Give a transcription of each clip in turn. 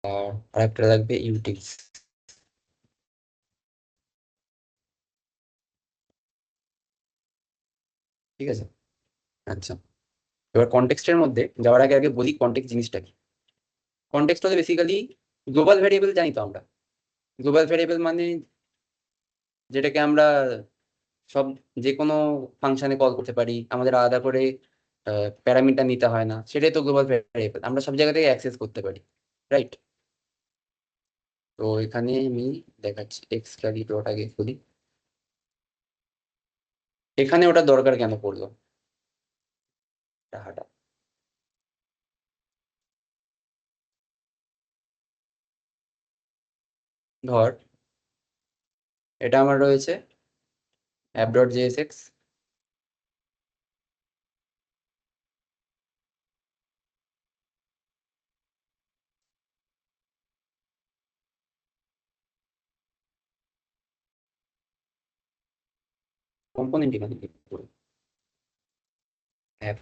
আর আরেকটা লাগবে ইউটিলস। ঠিক আছে। আচ্ছা, এবার কনটেক্সটের মধ্যে যাওয়ার আগে আগে বলি কনটেক্সট জিনিসটা কি। কনটেক্সট হচ্ছে বেসিক্যালি গ্লোবাল ভ্যারিয়েবল, জানি তো আমরা। গ্লোবাল ভ্যারিয়েবল মানে যেটাকে আমরা সব যে কোনো ফাংশনে কল করতে পারি, আমাদের আলাদা করে প্যারামিটার নিতে হয় না, সেটাই তো গ্লোবাল ভ্যারিয়েবল, আমরা সব জায়গা থেকে অ্যাক্সেস করতে পারি, রাইট? তো এখানে আমি দেখাচ্ছি এক্স ক্যারি ডট আগে খুলি। এখানে ওটা দরকার কেন পড়লো, টাকাটা? ধর এটা আমার রয়েছে অ্যাপ ডট জেএসএক্স, কম্পোনেন্ট এখানে click করবো, অ্যাপ।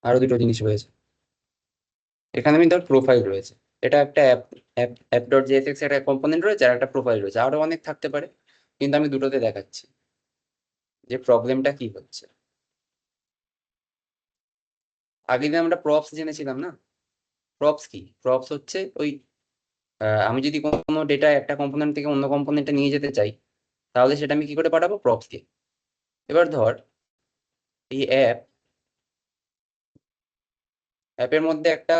আরো দুটো জিনিস রয়েছে এখানে, আমি ধর প্রোফাইল রয়েছে, এটা একটা অ্যাপ, অ্যাপ ডট জেএসএক্স একটা কম্পোনেন্ট রয়েছে আর একটা প্রোফাইল রয়েছে, আরো অনেক থাকতে পারে, কিন্তু আমি দুটোতে দেখাচ্ছি যে প্রবলেমটা কি হচ্ছে। আগে দিন আমরা প্রপস জেনেছিলাম না? প্রপস কি? প্রপস হচ্ছে ওই আমি যদি কোনো ডেটা একটা কম্পোনেন্ট থেকে অন্য কম্পোনেন্টে নিয়ে যেতে চাই, তাহলে সেটা আমি কি করে পাঠাবো? প্রপস দিয়ে। এবার ধর এই অ্যাপের মধ্যে একটা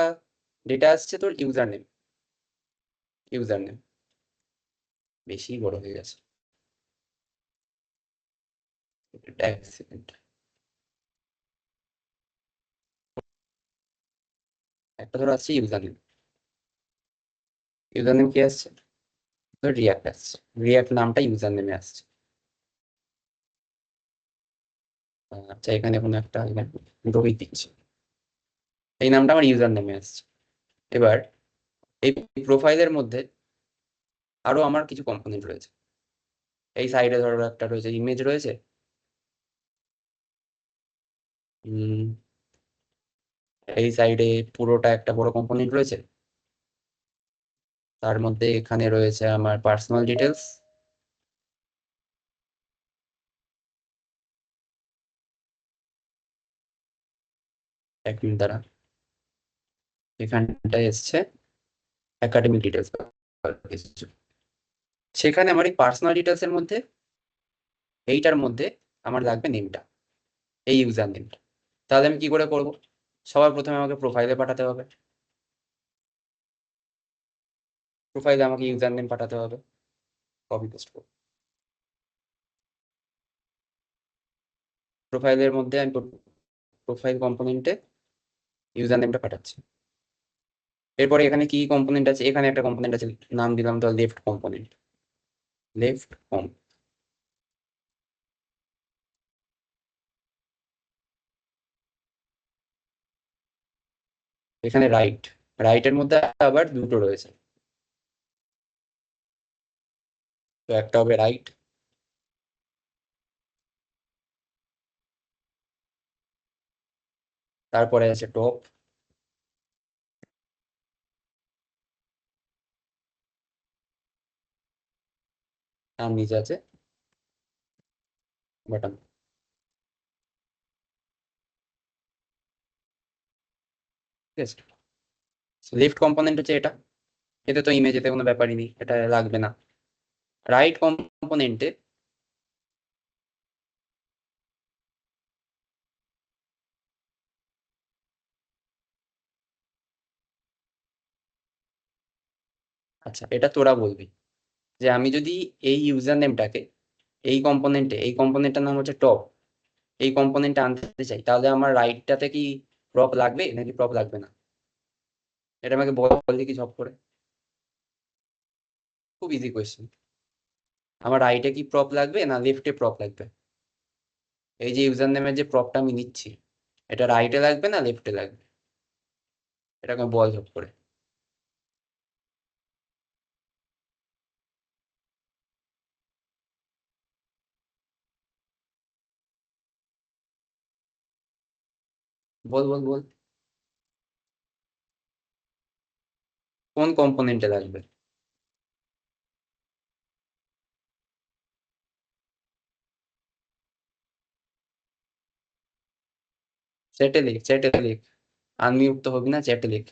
ডেটা আসছে তোর ইউজার নেম, ইউজার নেম বেশি বড় হয়ে গেছে, এক সেকেন্ড। একটা ধর আসছে ইউজার নেম, ইউজার নেম কি আসছে? তোর রিয়াক্ট আসছে, রিয়াক্ট নামটা ইউজার নেমে আসছে। আচ্ছা, এখানে কোনো একটা রোহিত দিচ্ছে, এই নামটা আমার ইউজার নেমে আসছে। এবার এই প্রোফাইলের মধ্যে আরো আমার কিছু কম্পোনেন্ট রয়েছে। এই সাইডে ধরো একটা রয়েছে ইমেজ রয়েছে, উম, এই সাইডে পুরোটা একটা বড় কম্পোনেন্ট রয়েছে, তার মধ্যে এখানে রয়েছে আমার পার্সোনাল ডিটেলস। এক মিনিট দ্বারা, এখানটায় এসছে একাডেমিক ডিটেলস কিছু। সেখানে আমার এই পার্সোনাল ডিটেলস এর মধ্যে, এইটার মধ্যে আমার লাগবে নেমটা, এই ইউজার নেমটা। তাহলে আমি কি করে করব? সবার প্রথমে আমাকে প্রোফাইলে পাঠাতে হবে, প্রোফাইলে আমাকে ইউজার নেম পাঠাতে হবে, কপি পেস্ট করব। প্রোফাইলের মধ্যে আমি প্রোফাইল কম্পোনেন্টে ইউজার নেমটা পাঠাচ্ছি। এরপরে এখানে কি কম্পোনেন্ট আছে? এখানে একটা কম্পোনেন্ট আছে, নাম দিলাম তো লেফট কম্পোনেন্ট, লেফট কম। এখানে রাইট, রাইটের মধ্যে আবার দুটো রয়েছে, তো একটা হবে রাইট, তারপরে আছে টপ, তার নিচে আছে বাটন। ঠিক আছে, লেফট কম্পোনেন্ট হচ্ছে এটা, এতে তো ইমেজেতে কোনো ব্যাপারই নেই, এটা লাগবে না। রাইট কম্পোনেন্টে, আচ্ছা এটা তোরা বলবি, যে আমি যদি এই ইউজার নেমটাকে এই কম্পোনেন্টটার নাম হচ্ছে টপ, এই কম্পোনেন্টটা আনতে চাই, তাহলে আমার রাইটটাতে কি প্রপ লাগবে নাকি প্রপ লাগবে না? এটা আমাকে বললি কি ঝপ করে? খুব ইজি কোয়েশ্চেন। আমার রাইটে কি প্রপ লাগবে না লেফটে প্রপ লাগবে? এই যে ইউজার নেমের যে প্রপটা আমি নিচ্ছি, এটা রাইটে লাগবে না লেফটে লাগবে? এটাকে বল ঝপ করে। বল বল বল। কোন কম্পোনেন্টে লাগবে? চ্যাটে লিখ, চ্যাটে লিখ। আনমিউট তো হবি না, চ্যাটে লিখ।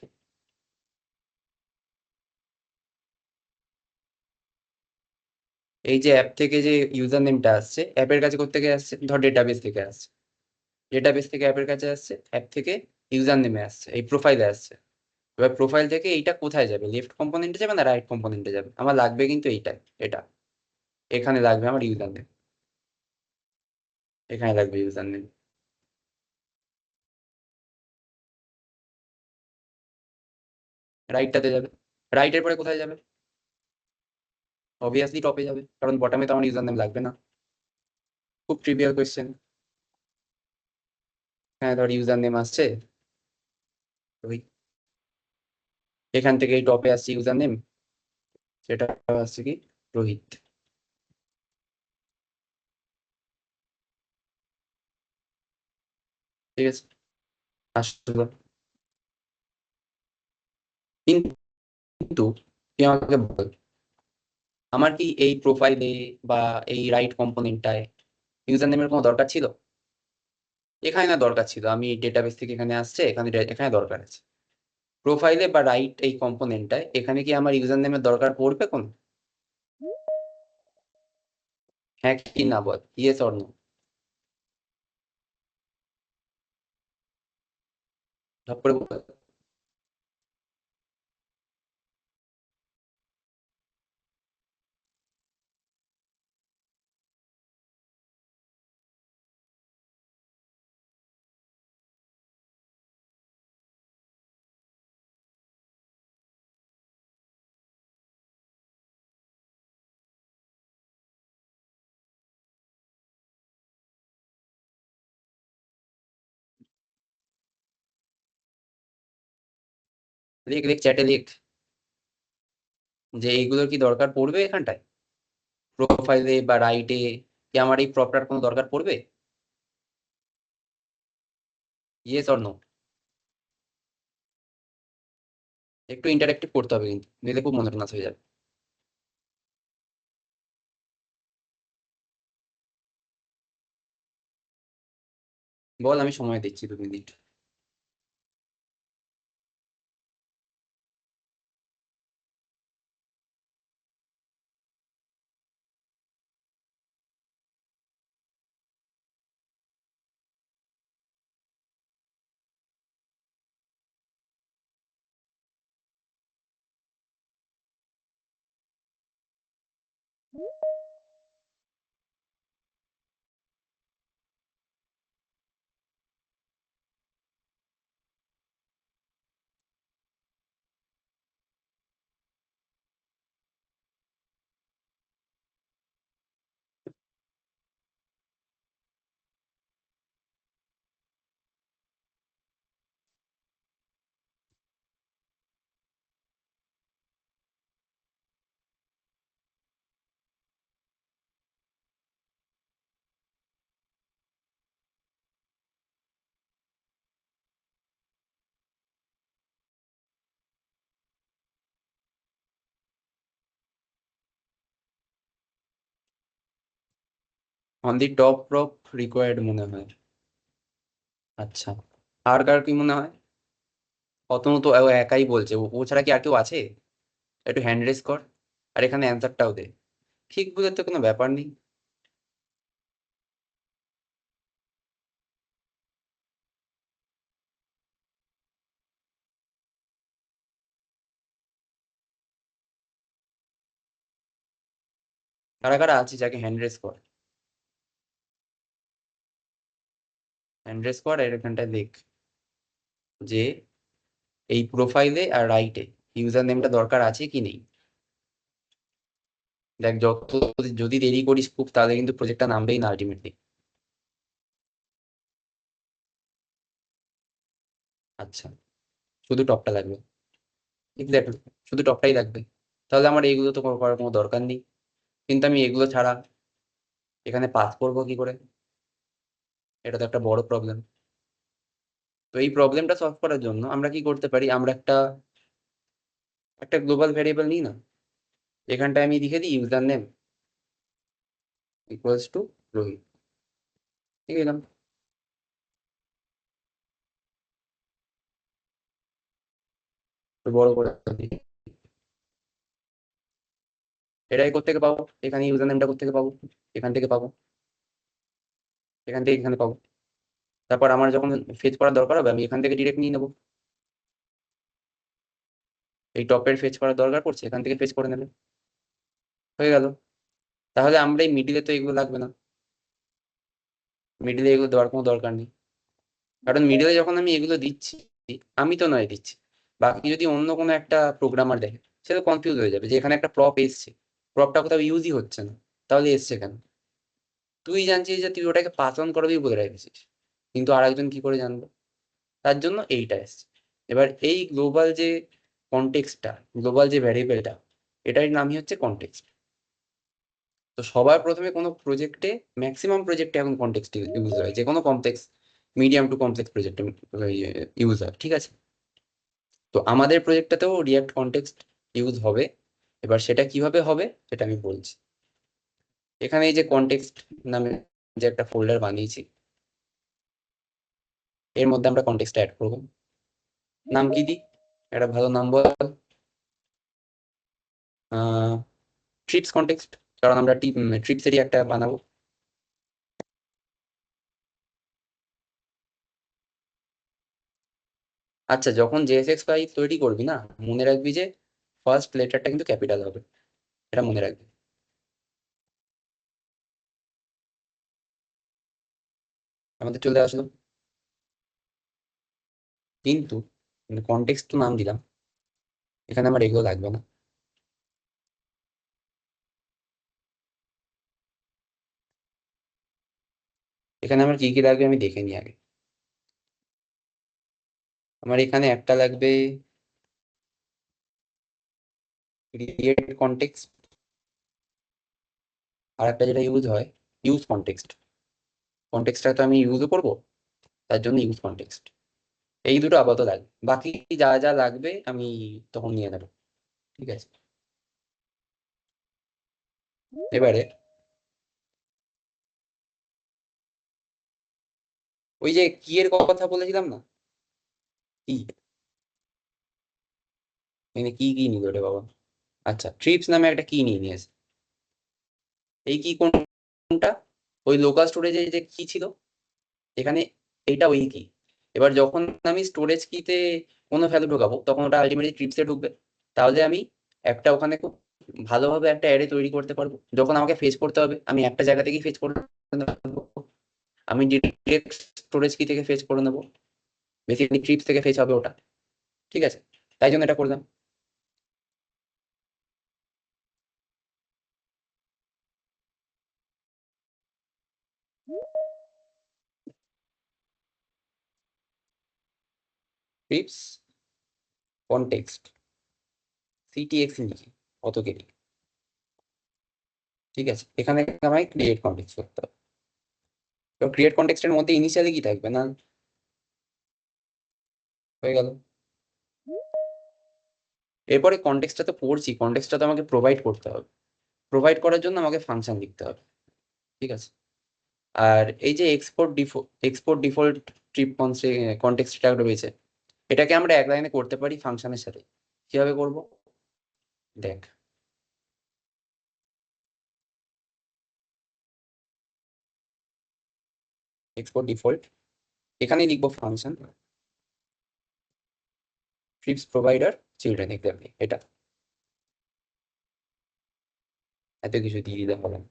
এই যে অ্যাপ থেকে যে ইউজার নেমটা আসছে, অ্যাপের কাছে কোত্থেকে আসছে? ধর ডেটাবেস থেকে আসছে। ডেটাবেস থেকে অ্যাপের কাছে আসছে, অ্যাপ থেকে ইউজার নেমে আসছে, এই প্রোফাইলে আসছে। এবার প্রোফাইল থেকে এইটা কোথায় যাবে? লেফট কম্পোনেন্টে যাবে না রাইট কম্পোনেন্টে যাবে? আমার লাগবে কিন্তু এইটাই, এটা। এখানে লাগবে আমার ইউজার নেম। এখানে লাগবে ইউজার নেম। রাইটটাতে যাবে। রাইটের পরে কোথায় যাবে? অবভিয়াসলি টপে যাবে, কারণ বটমে তো আমার ইউজার নেম লাগবে না। খুব ট্রিভিয়াল কোয়েশ্চেন। হ্যাঁ, ধর ইউজার নেম আসছে রোহিত। এখান থেকে এই টপে আসছে ইউজার নেম, সেটা আসছে কি? রোহিত। ঠিক আছে, আসলো। কিন্তু তুই আমাকে বল, আমার কি এই প্রোফাইলে বা এই রাইট কম্পোনেন্টটায় ইউজার নেমের কোনো দরকার ছিল? এখানে না দরকার ছিল, আমি ডেটাবেস থেকে এখানে আসছে, এখানে এখানে দরকার আছে। প্রোফাইলে বা রাইট এই কম্পোনেন্টটায় এখানে কি আমার ইউজার নেমের দরকার পড়বে কোন? হ্যাঁ কি না বল, ইয়েস অর নো। ঝপ করে বল। লিখ লিখ, চ্যাটে লিখ, যে এইগুলোর কি দরকার পড়বে এখানটায়, প্রোফাইলে বা রাইটে, কি আমার এই প্রপটার কোনো দরকার পড়বে? Yes or no. একটু ইন্টারেক্টিভ করতে হবে কিন্তু, নিলে খুব মনোটোনাস হয়ে যাবে। বল, আমি সময় দিচ্ছি 2 minute. On the top prop required মনে হয়। আচ্ছা, আর কার কি মনে হয়? অতনু তো ও একাই বলছে, ও ও ছাড়া কি আর কেউ আছে? একটু হ্যান্ড রেজ কর, আর এখানে অ্যান্সারটাও দে। ঠিক বুঝে তো কোনো ব্যাপার নেই। কারা কারা আছে, যাকে হ্যান্ড রেজ কর। হ্যান্ড রেজ কর, আর এখানটায় দেখ যে এই প্রোফাইলে আর রাইটে ইউজার নেমটা দরকার আছে কি নেই। দেখ, যত যদি দেরি করিস খুব, তাহলে কিন্তু প্রজেক্টটা নামবেই না আলটিমেটলি। আচ্ছা, শুধু টপটা লাগবে। এক্স্যাক্টলি, শুধু টপটাই লাগবে। তাহলে আমার এইগুলো তো করার কোনো দরকার নেই। কিন্তু আমি এগুলো ছাড়া এখানে পাস করবো কি করে? এটা তো একটা বড় প্রবলেম। তো এই প্রবলেমটা সলভ করার জন্য আমরা কি করতে পারি, আমরা একটা একটা গ্লোবাল ভ্যারিয়েবল নিই না, এখানটায় আমি লিখে দিই user name equals to Rohit, ঠিক আছে? তো বড় করে দিই। এটাই কোত্থেকে পাবো, এখানে ইউজার নেমটা কোত্থেকে পাবো, এখান থেকে পাবো, এখান থেকে এখানে পাবো। তারপর আমার যখন ফেচ করার দরকার হবে আমি এখান থেকে ডিরেক্ট নিয়ে নেবো, এই টপের ফেচ করার দরকার পড়ছে এখান থেকে ফেচ করে নেবে, হয়ে গেল। তাহলে আমরা এই মিডিলে তো এগুলো লাগবে না, মিডিলে এগুলো দেওয়ার কোনো দরকার নেই, কারণ মিডিলে যখন আমি এগুলো দিচ্ছি, আমি তো নয় দিচ্ছি, বাকি যদি অন্য কোনো একটা প্রোগ্রামার দেখে সে তো কনফিউজ হয়ে যাবে যে এখানে একটা প্রপ এসছে, প্রপটা কোথাও ইউজই হচ্ছে না, তাহলে এসছে কেন? তুই জানছিস যে তুই ওটাকে পাস অন করাবি বলে রেখেছিস, কিন্তু আরেকজন কি করে জানবে? তার জন্য এইটা এসছে। এবার এই গ্লোবাল যে কনটেক্সটটা, গ্লোবাল যে ভ্যারিয়েবলটা, এটার নামই হচ্ছে কনটেক্সট। তো সবার প্রথমে কোনো প্রজেক্টে, ম্যাক্সিমাম প্রজেক্টে এখন কনটেক্সট ইউজ হয়, যে কোনো কমপ্লেক্স, মিডিয়াম টু কমপ্লেক্স প্রজেক্টে ইউজ হয়, ঠিক আছে? তো আমাদের প্রজেক্টটাতেও রিয়াক্ট কনটেক্সট ইউজ হবে। এবার সেটা কিভাবে হবে সেটা আমি বলছি। এখানে এই যে কনটেক্সট নামে যে একটা ফোল্ডার বানিয়েছি, এর মধ্যে আমরা কনটেক্সট অ্যাড করবো। নাম কি দিই, একটা ভালো নাম বল। ট্রিপস কনটেক্সট, কারণ আমরা ট্রিপসেরই একটা বানাবো। আচ্ছা, যখন জেএসএক্স ফাইল তৈরি করবি না, মনে রাখবি যে ফার্স্ট লেটারটা কিন্তু ক্যাপিটাল হবে, এটা মনে রাখবি। আমাদের চলে আসলো, কিন্তু কনটেক্সট তো নাম দিলাম, এখানে আমার এগুলো লাগবে না। এখানে আমার কি কি লাগবে আমি দেখে নিই আগে। আমার এখানে একটা লাগবে ক্রিয়েট কনটেক্সট, আর একটা যেটা ইউজ হয় ইউজ কনটেক্সট। কনটেক্সটটা তো আমি ইউজও করবো, তার জন্য ইউজ কনটেক্সট। এই দুটো আপাতত লাগবে, বাকি যা যা লাগবে আমি তখন নিয়ে নেবো, ঠিক আছে? এবারে ওই যে কি এর কথা বলেছিলাম না, কি মানে কি কি নিল রে বাবা? আচ্ছা, ট্রিপস নামে একটা কি নিয়ে নিয়েছে। এই কি কোনটা? ওই লোকাল স্টোরেজে যে কি ছিল এখানে, এইটা ওই কি। এবার যখন আমি স্টোরেজ কিতে কোনো ভ্যালু ঢোকাবো তখন ওটা আলটিমেটলি ট্রিপসে ঢুকবে। তাহলে আমি একটা ওখানে খুব ভালোভাবে একটা অ্যারে তৈরি করতে পারবো, যখন আমাকে ফেচ করতে হবে আমি একটা জায়গা থেকেই ফেচ করে নেবো, আমি ডিরেক্ট স্টোরেজ কি থেকে ফেচ করে নেবো, বেসিক্যালি ট্রিপস থেকে ফেচ হবে ওটা, ঠিক আছে? তাই জন্য এটা করলাম। ট্রিপস কনটেক্সট সিটিএক্স লিখি, অত কেটে, ঠিক আছে? এখানে আমায় ক্রিয়েট কনটেক্সট করতে হবে। তো ক্রিয়েট কনটেক্সটের মধ্যে ইনিশিয়ালি কি থাকবে না, হয়ে গেল। এরপরে কনটেক্সটটা তো পড়ছি, কনটেক্সটটা তো আমাকে প্রোভাইড করতে হবে, প্রোভাইড করার জন্য আমাকে ফাংশন লিখতে হবে, ঠিক আছে? আর এই যে এক্সপোর্ট ডিফল্ট ট্রিপ কনটেক্সটটা রয়েছে, এটাকে আমরা এক লাইনে করতে পারি ফাংশনের সাথে। কিভাবে করব দেখ, এক্সপোর্ট ডিফল্ট, এখানেই লিখবো function TRIPS provider children, example এটা, এত কিছু দিয়ে দিতে হবে না,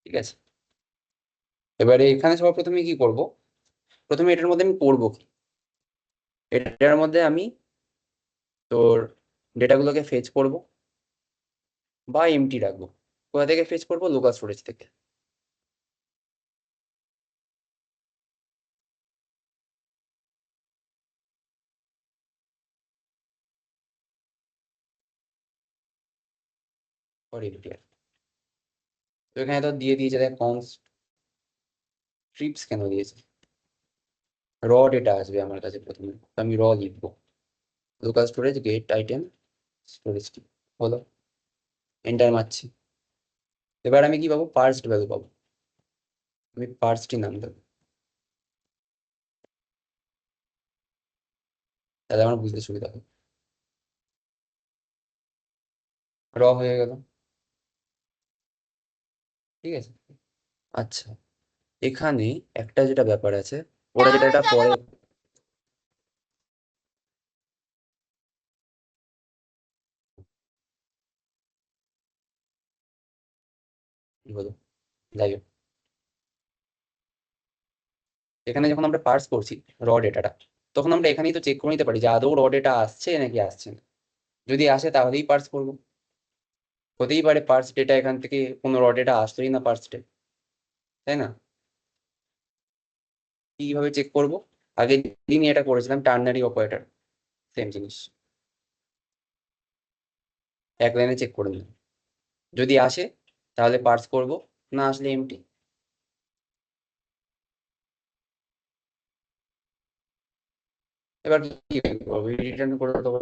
ঠিক আছে? এবারে এখানে সবার প্রথমে কি করব, প্রথমে এটার মধ্যে আমি পড়বো কি, এটার মধ্যে আমি তোর ডেটাগুলোকে ফেচ করব বা এমটি রাখবো। কোথা থেকে ফেচ করবো, লোকাল স্টোরেজ থেকে। ফর এমটি, তো এখানে তো দিয়ে দিয়েছে দেখ কনস্ট ট্রিপস কেন দিয়েছে? র ডেটা আসবে আমার কাছে প্রথমে, তো আমি র লিখবো। Local storage gate item storage হলো, এন্টার মারছি। এবার আমি কি পাবো? পার্সড ভ্যালু পাবো। আমি পার্সটি নাম দেবো, তাহলে আমার বুঝতে সুবিধা হবে। র হয়ে গেল, ঠিক আছে। আচ্ছা, এখানে একটা যেটা ব্যাপার আছে, ওরা যেটা এটা পরে কি হলো, যাই হোক, এখানে যখন আমরা পার্স করছি র ডেটাটা, তখন আমরা এখানেই তো চেক করে নিতে পারি যে আদৌ র ডেটা আসছে নাকি আসছে না। যদি আসে তাহলেই পার্স করবো। হতেই পারে পার্স ডেটা এখান থেকে কোনো র ডেটা আসছেই না পার্সডে, তাই না? কিভাবে চেক করবো? আগের দিনই এটা করেছিলাম, টার্নারি অপারেটর, সেম জিনিস, এক লাইনে চেক করে নিলাম। যদি আসে তাহলে পার্স করব, না আসলে এমটি। এবার কি করবো? রিটার্ন করে দেবো,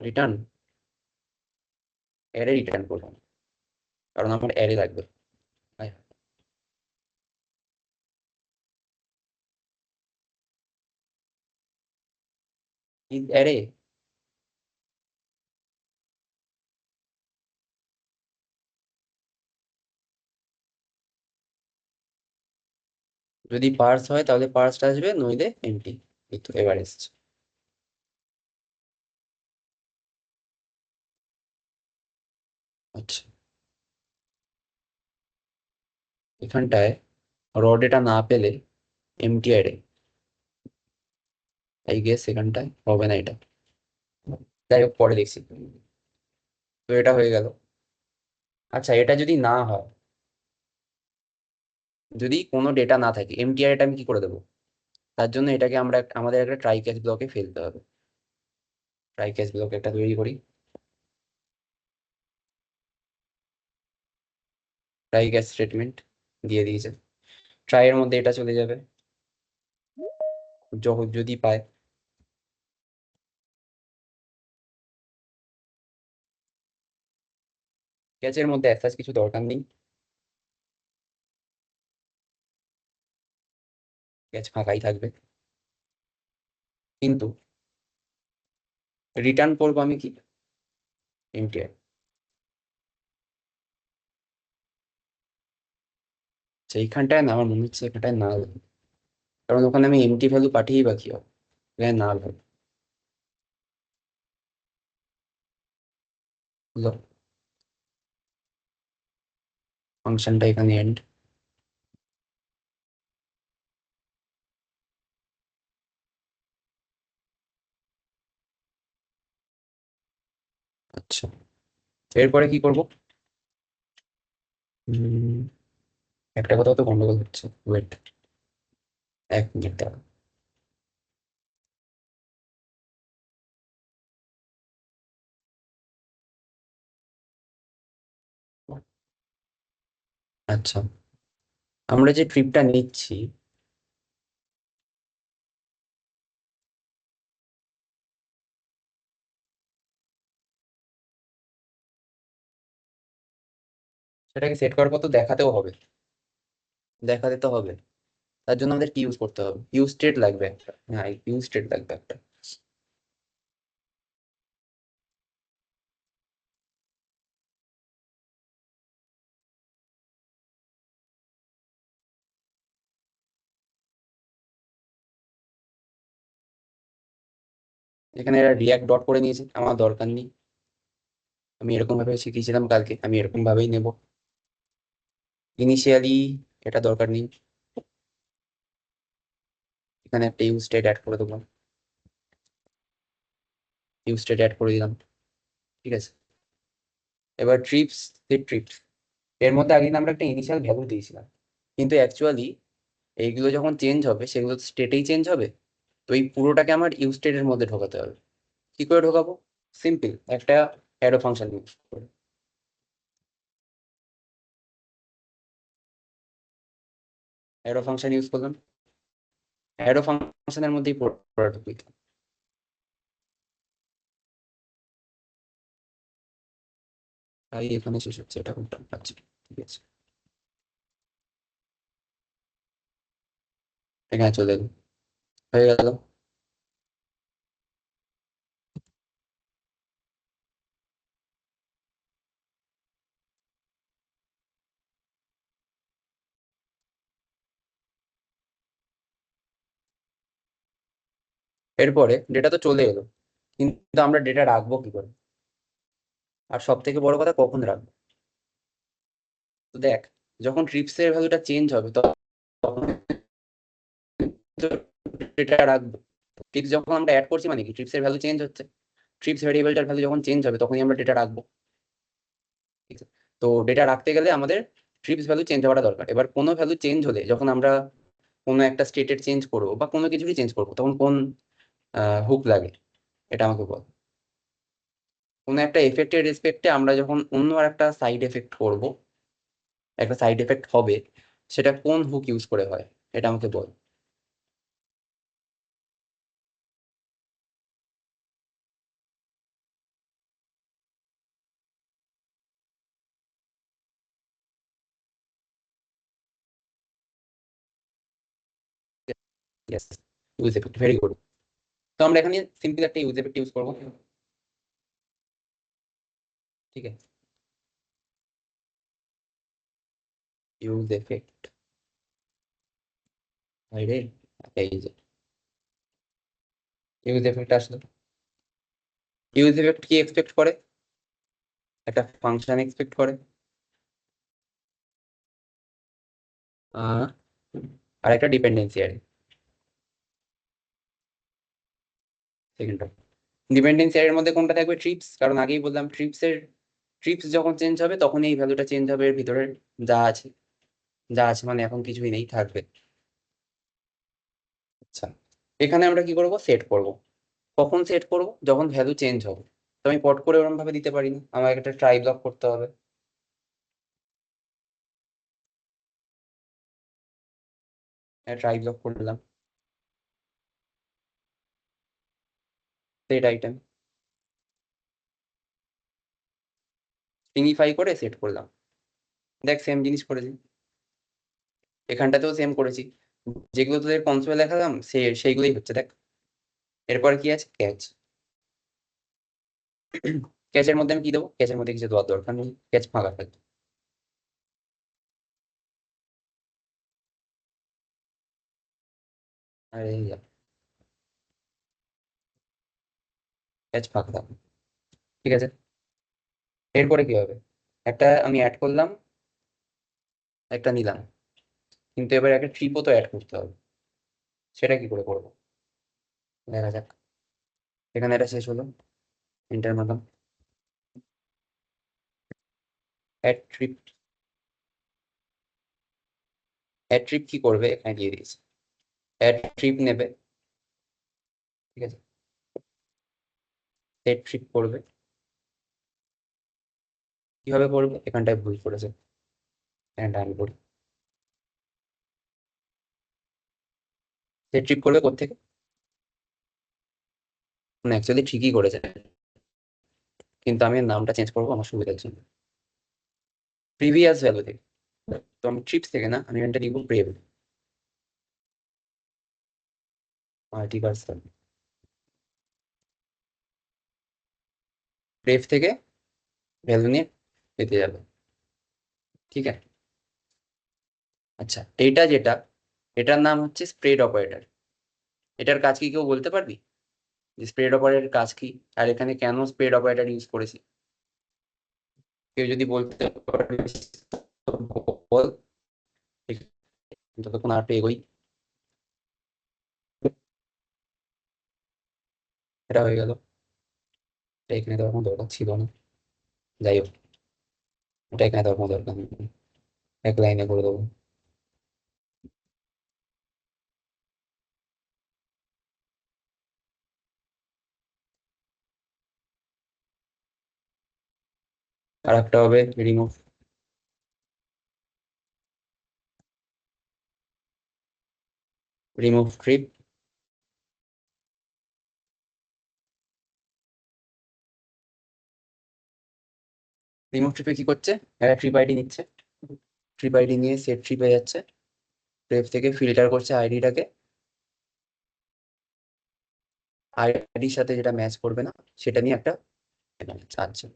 রিটার্ন, অ্যারে রিটার্ন করবো, কারণ আমার অ্যারে লাগবে। অ্যারে, যদি পার্স হয় তাহলে পার্সটা আসবে, নইলে এমটি। এই তো এবার এসছে। আচ্ছা, এখানটায় র ডেটা না পেলে এমটি অ্যারে, আই গেস এখানটায় হবে না এটা, যাই হোক পরে দেখছি। তো এটা হয়ে গেল। আচ্ছা, এটা যদি না হয়, যদি কোনো ডেটা না থাকে, এমটি অ্যারেটা আমি কি করে দেবো? তার জন্য এটাকে আমরা আমাদের একটা ট্রাই ক্যাচ ব্লকে ফেলতে হবে। ট্রাই ক্যাচ ব্লক একটা তৈরি করি। ট্রাই ক্যাচ স্টেটমেন্ট দিয়ে দিয়েছে, ট্রাই এর মধ্যে এটা চলে যাবে, যখন যদি পায়। ক্যাচের মধ্যে অ্যাসাচ কিছু দরকার নেই, ক্যাচ ফাঁকাই থাকবে, কিন্তু রিটার্ন করবো আমি কি? এমটিআর। সেইখানটায় না, আমার মনে হচ্ছে এখানটায় না হবে। কারণ ওখানে আমি এমটি ভ্যালু পাঠিয়েই বা কি হবে, এখানে না হবে। হলো, ফাংশনটা এখানে এন্ড। আচ্ছা, এরপরে কি করব? উম, একটা কথা তো গন্ডগোল হচ্ছে, ওয়েট, 1 মিনিট দাঁড়াও। আচ্ছা, আমরা যে ট্রিপটা নিচ্ছি, সেটাকে সেট করার পর তো দেখাতেও হবে, দেখাতে তো হবে। তার জন্য আমাদের কি ইউজ করতে হবে? ইউজ স্টেট লাগবে একটা, হ্যাঁ ইউজ স্টেট লাগবে একটা। এখানে এরা রিয়াক্ট ডট করে নিয়েছে, আমার দরকার নেই। আমি এরকম ভাবে শিখিয়েছিলাম কালকে, আমি এরকম ভাবেই নেব। ইনিশিয়ালি এটা দরকার নেই, এখানে একটা ইউজ স্টেট অ্যাড করে দেবো, ইউজ স্টেট অ্যাড করে দিলাম, ঠিক আছে। এবার ট্রিপস, ট্রিপস এর মধ্যে আগে কিন্তু আমরা একটা ইনিশিয়াল ভ্যালু দিয়েছিলাম, কিন্তু অ্যাকচুয়ালি এইগুলো যখন চেঞ্জ হবে সেগুলো স্টেটেই চেঞ্জ হবে। তো এই পুরোটাকে আমার ইউজ স্টেটের মধ্যে ঢোকাতে হবে। কি করে ঢোকাবো? সিম্পল, একটা অ্যারো ফাংশন ইউজ করে। অ্যারো ফাংশন ইউজ করলাম, অ্যারো ফাংশনের মধ্যেই পড়া টপিক। তাই এখানে শেষ হচ্ছে, এটা কোনটা? আচ্ছা, ঠিক আছে, এখানে চলে এলো, হয়ে গেল। এরপরে ডেটা তো চলে এলো, কিন্তু আমরা ডেটা রাখবো কি করে? আর সব থেকে বড় কথা, কখন রাখবো? তো দেখ, যখন ট্রিপস এর ভ্যালুটা চেঞ্জ হবে তখন ডেটা রাখবো। ট্রিপস যখন আমরা অ্যাড করছি মানে কি, ট্রিপস এর ভ্যালু চেঞ্জ হচ্ছে, ট্রিপস ভ্যারিয়েবলটার ভ্যালু যখন চেঞ্জ হবে তখনই আমরা ডেটা রাখবো। ঠিক আছে, তো ডেটা রাখতে গেলে আমাদের ট্রিপস ভ্যালু চেঞ্জ হওয়াটা দরকার। এবার কোনো ভ্যালু চেঞ্জ হলে, যখন আমরা কোনো একটা স্টেটের চেঞ্জ করবো বা কোনো কিছুরই চেঞ্জ করবো, তখন কোন হুক লাগে এটা আমাকে বল। কোনো একটা এফেক্টের রেসপেক্টে আমরা যখন অন্য আর একটা সাইড এফেক্ট করবো, একটা সাইড এফেক্ট হবে, সেটা কোন হুক ইউজ করে হয়, এটা আমাকে বল। Yes, use effect, very good. তো আমরা এখানে সিম্পল একটা ইউজ এফেক্ট ইউজ করবো। ঠিক আছে, ইউজ এফেক্ট, বাইরে এই যে ইউজ এফেক্ট আসলো। ইউজ এফেক্ট কি এক্সপেক্ট করে? একটা ফাংশন এক্সপেক্ট করে, আহ, আর একটা ডিপেন্ডেন্সি অ্যারে। সেকেন্ড, ডিপেন্ডেন্সি অ্যারের মধ্যে কোনটা থাকবে? ট্রিপস, কারণ আগেই বললাম ট্রিপস যখন চেঞ্জ হবে তখনই এই ভ্যালুটা চেঞ্জ হবে, এর ভিতরে যা আছে, যা আছে মানে এখন কিছুই নেই, থাকবে। আচ্ছা, এখানে আমরা কি করব? সেট করব। কখন সেট করব? যখন ভ্যালু চেঞ্জ হবে। তো আমি পট করে ওরকম ভাবে দিতে পারি না, আমাকে একটা ট্রাই ব্লক করতে হবে। ট্রাই ব্লক করলাম, সেট আইটেম, স্ট্রিংইফাই করে সেট করলাম। দেখ, সেম জিনিস করেছি, এখানটাতেও সেম করেছি, যেগুলো তোদের কনসোলে দেখালাম সেইগুলোই হচ্ছে, দেখ। এরপর কি আছে? ক্যাচ। ক্যাচের মধ্যে আমি কি দেবো? ক্যাচের মধ্যে কিছু দেওয়ার দরকার নেই, ক্যাচ ফাঁকা থাকবে। আরে ক্যাচ ফাঁকা থাকবে, ঠিক আছে। এরপরে কি হবে? একটা আমি অ্যাড করলাম, একটা নিলাম, কিন্তু এবার একটা ট্রিপও তো অ্যাড করতে হবে, সেটা কি করে করবো? দেখা যাক। এখানে এটা শেষ হলো, এন্টার মারলাম, অ্যাড ট্রিপ। অ্যাড ট্রিপ কি করবে? এখানে দিয়ে দিয়েছি, অ্যাড ট্রিপ নেবে, ঠিক আছে, সেট ট্রিপ করবে। কিভাবে করবে? এখানটায় ভুল করেছে, এখানটা আমি করি। সেট ট্রিপ করবে কোত্থেকে? না, অ্যাকচুয়ালি ঠিকই করেছে, কিন্তু আমি এর নামটা চেঞ্জ করবো আমার সুবিধার জন্য, প্রিভিয়াস ভ্যালু থেকে। তো আমি ট্রিপস থেকে না, আমি এখানটা নিব প্রেভ, মাল্টিভার্সাল, প্রেভ থেকে ভ্যালু নিয়ে পেতে যাবে, ঠিক আছে। আচ্ছা, এটা যেটা, এটার নাম হচ্ছে স্প্রেড অপারেটর। এটার কাজ কি কেউ বলতে পারবি? যে স্প্রেড অপারেটরের কাজ কি, আর এখানে কেন স্প্রেড অপারেটর ইউজ করেছি? কেউ যদি বলতে পারিস তো বল, ঠিক আছে, যতক্ষণ আর একটু এগোই। এটা হয়ে গেল, এটা এখানে দেওয়ার কোনো দরকার ছিল না, যাই হোক, এটা এখানে দেওয়ার কোনো দরকার নেই, এক লাইনে করে দেবো। আর একটা হবে রিমুভ, রিমুভ ট্রিপ, রিমুভ ট্রিপে কি করছে, একটা ট্রিপ আইডি নিচ্ছে, ট্রিপ আইডি নিয়ে সেট ট্রিপে যাচ্ছে, ট্রিপ থেকে ফিল্টার করছে আইডিটাকে, আইডির সাথে যেটা ম্যাচ করবে না সেটা নিয়ে একটা আচ্ছা,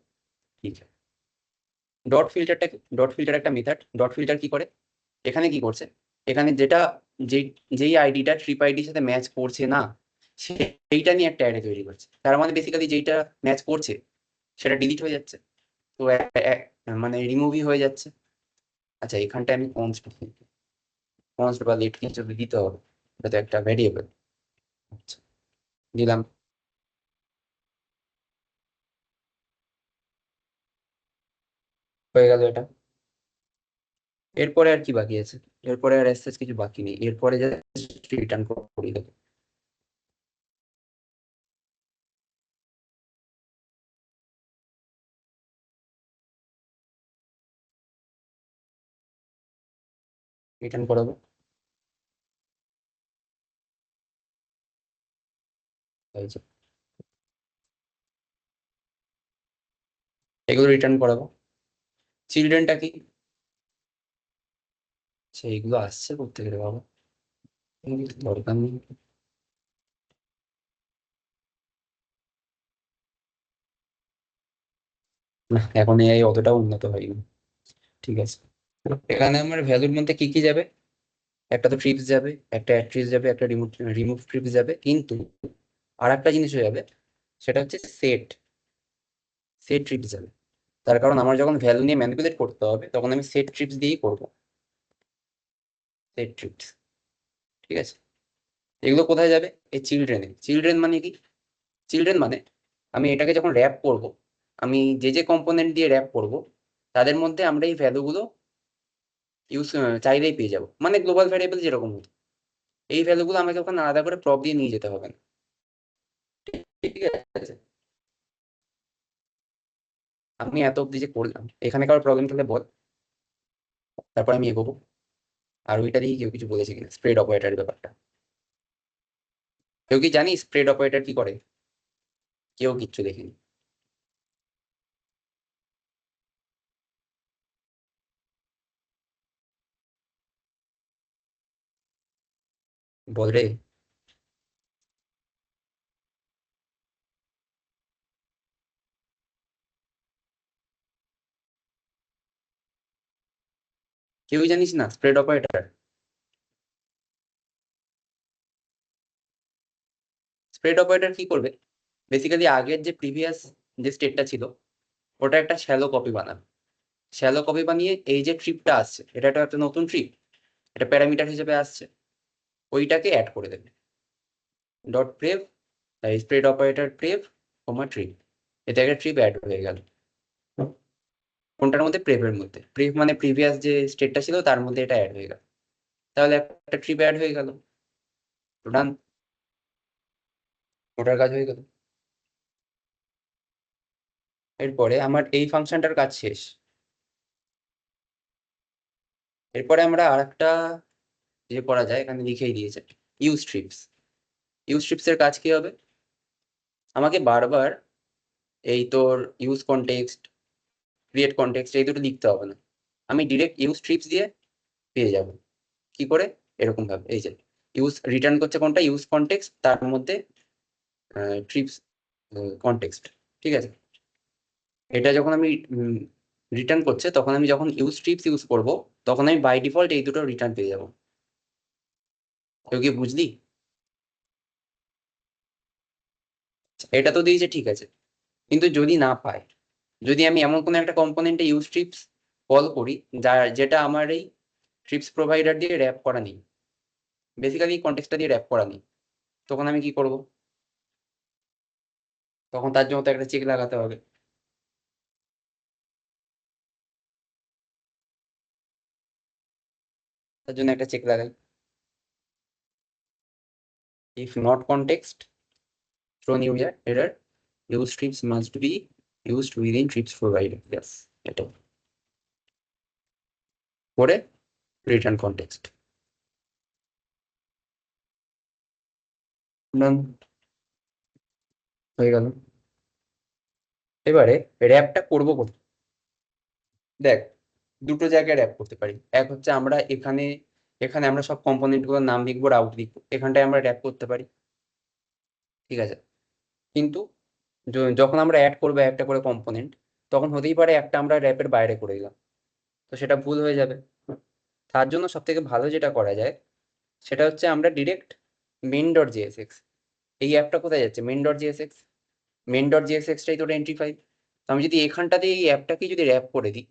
ঠিক আছে। ডট ফিল্টারটা কি? ডট ফিল্টার একটা মেথড। ডট ফিল্টার কি করে, এখানে কি করছে, এখানে যেটা যেই যেই আইডিটা ট্রিপ আইডির সাথে ম্যাচ করছে না সেইটা নিয়ে একটা অ্যারে তৈরি করছে, তার মানে বেসিক্যালি যেইটা ম্যাচ করছে সেটা ডিলিট হয়ে যাচ্ছে, তো মানে রিমুভই হয়ে যাচ্ছে। আচ্ছা, এখানটায় আমি কনস্ট কনস্ট বা লেট কিছু দিতে হবে, এটা তো একটা ভ্যারিয়েবল। আচ্ছা, দিলাম, হয়ে গেল এটা। এরপরে আর কি বাকি আছে? এরপরে আর এস কিছু বাকি নেই, এরপরে জাস্ট রিটার্ন করে দেবো। রিটার্ন করাবো, এই যে এগুলো রিটার্ন করাবো। চিলড্রেনটা কি? সেইগুলো আসছে করতে গেলে বাবা, এগুলো তো দরকার নেই। না, এখন এআই অতটাও উন্নত হয়নি। ঠিক আছে, এখানে আমার ভ্যালুর মধ্যে কি কি যাবে, একটা তো ট্রিপস যাবে, একটা অ্যাট্রিস যাবে, একটা রিমুভ রিমুভ ট্রিপস যাবে, কিন্তু আর একটা জিনিসও যাবে, সেটা হচ্ছে সেট, সেট ট্রিপস যাবে। তার কারণ আমার যখন ভ্যালু নিয়ে ম্যানিপুলেট করতে হবে তখন আমি সেট ট্রিপস দিয়েই করবো, সেট ট্রিপস। ঠিক আছে, এগুলো কোথায় যাবে? এই চিলড্রেনে। চিলড্রেন মানে কি? চিলড্রেন মানে আমি এটাকে যখন র্যাপ করব, আমি যে যে কম্পোনেন্ট দিয়ে র্যাপ করব তাদের মধ্যে আমরা এই ভ্যালুগুলো ইউজ চাইলেই পেয়ে যাবো, মানে গ্লোবাল ভ্যারিয়েবল যেরকম হতো, এই ভ্যালুগুলো আমাকে ওখানে আলাদা করে প্রপ দিয়ে নিয়ে যেতে হবে না। ঠিক আছে, আমি এত অব্দি যে করলাম, এখানে কারোর প্রবলেম থাকলে বল, তারপর আমি এগোবো। আর ওইটা দিয়ে কেউ কিছু বলেছে কিনা স্প্রেড অপারেটরের ব্যাপারটা, কেউ কি জানি স্প্রেড অপারেটর কি করে? কেউ কিচ্ছু দেখেনি। বল রে। কেউই জানিস না স্প্রেড অপারেটর? স্প্রেড অপারেটর কি করবে, বেসিক্যালি আগের যে প্রিভিয়াস যে স্টেটটা ছিল ওটা একটা শ্যালো কপি বানাবে, শ্যালো কপি বানিয়ে এই যে ট্রিপটা আসছে, এটা একটা নতুন ট্রিপ, এটা প্যারামিটার হিসেবে আসছে, ওইটাকে অ্যাড করে দেবে। ডট প্রেভ, স্প্রেড অপারেটর প্রেভ কমা ট্রিপ, এতে একটা ট্রিপ অ্যাড হয়ে গেল। কোনটার মধ্যে? প্রেভের মধ্যে। প্রেভ মানে প্রিভিয়াস যে স্টেটটা ছিল তার মধ্যে এটা অ্যাড হয়ে গেল, তাহলে একটা ট্রিপ অ্যাড হয়ে গেল। ডান, ওটার কাজ হয়ে গেল। এরপরে আমার এই ফাংশনটার কাজ শেষ। এরপরে আমরা আরেকটা যে করা যায়, এখানে লিখেই দিয়েছে, ইউজ ট্রিপস। ইউজ ট্রিপস এর কাজ কি হবে, আমাকে বারবার এই তোর ইউজ কনটেক্সট, ক্রিয়েট কনটেক্সট এই দুটো লিখতে হবে না, আমি ডিরেক্ট ইউজ ট্রিপস দিয়ে পেয়ে যাব। কি করে? এরকম ভাবে, এই যে ইউজ রিটার্ন করছে কোনটা, ইউজ কনটেক্সট, তার মধ্যে ট্রিপস কনটেক্সট। ঠিক আছে, এটা যখন আমি রিটার্ন করছে তখন আমি যখন ইউজ ট্রিপস ইউজ করব তখন আমি বাই ডিফল্ট এই দুটো রিটার্ন পেয়ে যাবো। কেউ কি বুঝলি? এটা তো দিয়েছে ঠিক আছে, কিন্তু যদি না পাই, যদি আমি এমন কোনো একটা কম্পোনেন্টে ইউজ ট্রিপস কল করি যেটা আমার এই ট্রিপস প্রোভাইডার দিয়ে র্যাপ করা নেই, বেসিক্যালি কনটেক্সটটা দিয়ে র্যাপ করা নেই, তখন আমি কি করব? তখন তার জন্য তো একটা চেক লাগাতে হবে। তার জন্য একটা চেক লাগাই, if not context throw new error, use trips must be used within trips provider, ব্যাস, এটা করে রিটার্ন কনটেক্সট। ডান, হয়ে গেল। এবারে র্যাপটা করবো কোথায়? দেখ, দুটো জায়গায় র্যাপ করতে পারি। এক হচ্ছে আমরা এখানে, এখানে আমরা সব কম্পোনেন্ট গুলোর নাম লিখবো, রাউট লিখবো, এখানটায় আমরা র্যাপ করতে পারি, ঠিক আছে। কিন্তু যখন আমরা অ্যাড করবো একটা করে কম্পোনেন্ট, তখন হতেই পারে একটা আমরা র্যাপের বাইরে করে দিলাম, তো সেটা ভুল হয়ে যাবে। তার জন্য সব থেকে ভালো যেটা করা যায়, সেটা হচ্ছে আমরা ডিরেক্ট মেন ডট জেএসএক্স, এই অ্যাপটা কোথায় যাচ্ছে? Main dot JSX, main dot জেএসএক্সটাই তো এন্ট্রি ফাইল। তো আমি যদি এখানটাতে এই অ্যাপটাকে যদি র্যাপ করে দিই,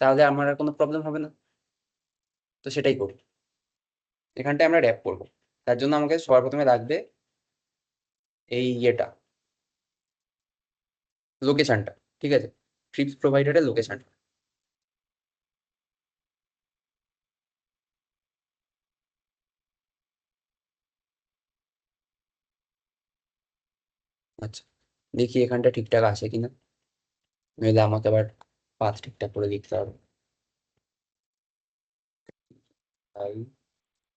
তাহলে আমার আর কোনো প্রবলেম হবে না। তো সেটাই করি, এখানটায় আমরা র্যাপ করবো। তার জন্য আমাকে সবার প্রথমে লাগবে এই ইয়েটা, লোকেশনটা, ঠিক আছে, ট্রিপস প্রোভাইডারের লোকেশনটা। আচ্ছা, দেখি এখানটা ঠিকঠাক আছে কিনা, নইলে আমাকে আবার পাথ ঠিকঠাক করে লিখতে হবে। তাই,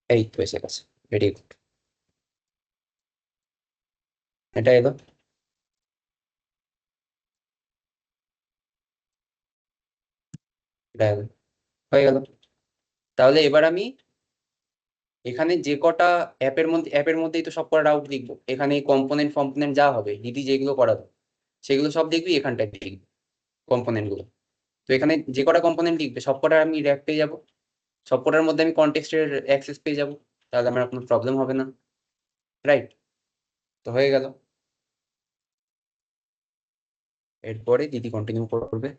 এই তো এসে গেছে, ভেরি গুড। এটা এলো, এটা এলো, হয়ে গেল। তাহলে এবার আমি এখানে যে কটা অ্যাপের মধ্যেই তো সব কটা রাউট লিখবো, এখানে কম্পোনেন্ট ফম্পোনেন্ট যা হবে, দিদি যেগুলো করাবে সেগুলো সব দেখবি এখানটায় লিখবি, কম্পোনেন্ট গুলো। তো এখানে যে কটা কম্পোনেন্ট লিখবে সব কটা আমি র্যাপ পেয়ে যাবো, সব কটার মধ্যে আমি কনটেক্সটের অ্যাক্সেস পেয়ে যাবো, তাহলে আমার কোনো প্রবলেম হবে না, রাইট? তো হয়ে গেল। এরপরে দিদি কন্টিনিউ করবে,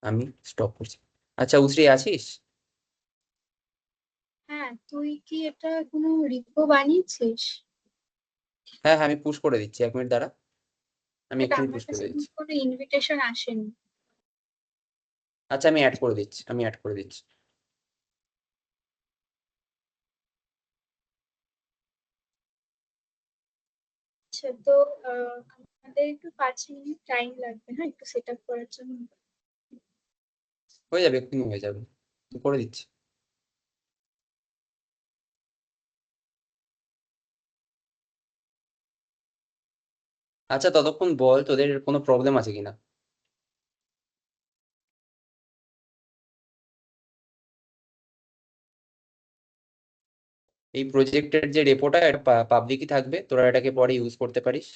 আমি স্টপ করছি। আচ্ছা উশ্রী আছিস? হ্যাঁ, তুই কি এটা কোনো রিপো বানিয়েছিস? হ্যাঁ হ্যাঁ, আমি পুশ করে দিচ্ছি, 1 মিনিট দাঁড়া, আমি এটা এক্ষুনি আমার পুশ করে কাছে দিচ্ছি। কিন্তু কোনো ইনভিটেশন আসেনি। আচ্ছা আমি অ্যাড করে দিচ্ছি, আমি অ্যাড করে দিচ্ছি। আচ্ছা, তো আমাদের একটু 5 মিনিট টাইম লাগবে, হ্যাঁ, একটু সেট আপ করার জন্য। হয়ে যাবে, এক্ষুনি হয়ে যাবে, তো করে দিচ্ছি। আচ্ছা ততক্ষণ বল তোদের কোনো প্রবলেম আছে কিনা। এই প্রজেক্টের যে রেপোটা, এটা পাবলিকই থাকবে, তোরা এটাকে পরে ইউজ করতে পারিস।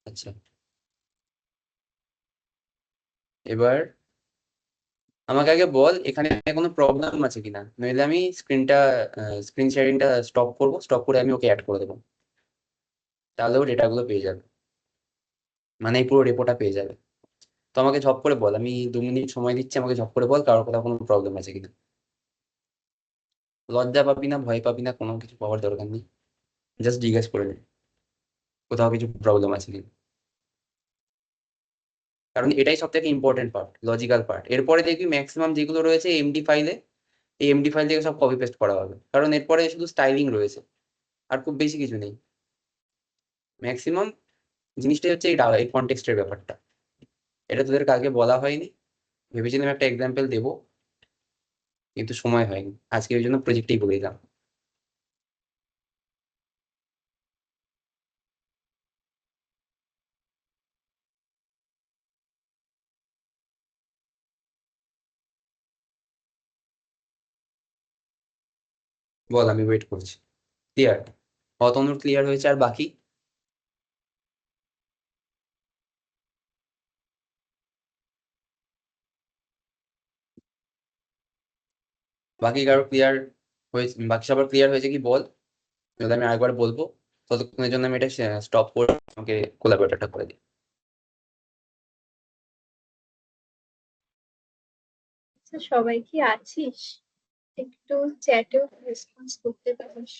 আচ্ছা, এবার আমাকে আগে বল এখানে কোনো প্রবলেম আছে কিনা, নইলে আমি স্ক্রিন শেয়ারিংটা স্টপ করবো, স্টপ করে আমি ওকে অ্যাড করে দেবো, তাহলে ও ডেটাগুলো পেয়ে যাবে, মানে এই পুরো রেপোটা পেয়ে যাবে। তো আমাকে ঝপ করে বল, আমি 2 মিনিট সময় দিচ্ছি, আমাকে ঝপ করে বল কারোর কোথাও কোনো প্রবলেম আছে কিনা। লজ্জা পাবি না, ভয় পাবি না, কোনো কিছু পাওয়ার দরকার নেই, জাস্ট জিজ্ঞেস করে নে কোথাও কিছু প্রবলেম আছে কিনা। কারণ এটাই সব থেকে ইম্পর্টেন্ট পার্ট, লজিক্যাল পার্ট। এরপরে দেখবি ম্যাক্সিমাম যেগুলো রয়েছে এমডি ফাইলে, এই এমডি ফাইল থেকে সব কপি পেস্ট করা হবে, কারণ এরপরে শুধু স্টাইলিং রয়েছে, আর খুব বেশি কিছু নেই। ম্যাক্সিমাম জিনিসটাই হচ্ছে এই কনটেক্সটের ব্যাপারটা, এটা তোদের কালকে বলা হয়নি, ভেবেছিলাম একটা এক্সাম্পল দেবো, কিন্তু সময় হয়নি, আজকে ওই জন্য প্রজেক্টেই বলে দিলাম। বল, আমি ওয়েট করছি। ক্লিয়ার? অতনুর ক্লিয়ার হয়েছে, আর বাকি? বাকি কারো ক্লিয়ার হয়েছে? বাকি সবার ক্লিয়ার হয়েছে কি বল, যদি আমি আরেকবার বলবো, ততক্ষণের জন্য আমি এটা স্টপ করে আমাকে কোলাবরেটরটা করে দিই। আচ্ছা, সবাই কি আছিস? একটু চ্যাটেও রেসপন্স করতে পারিস।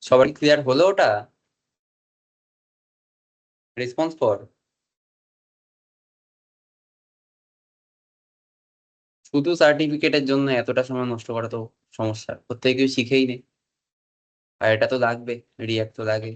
সবারই ক্লিয়ার হলো ওটা? রেসপন্স কর। শুধু সার্টিফিকেটের জন্য এতটা সময় নষ্ট করা তো সমস্যা, প্রত্যেকে কেউ শিখেই নে। আর এটা তো লাগবে, রিয়াক্ট তো লাগে।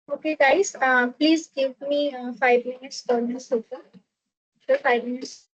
Okay, guys, please give me 5 minutes for this. Okay, sure, 5 minutes.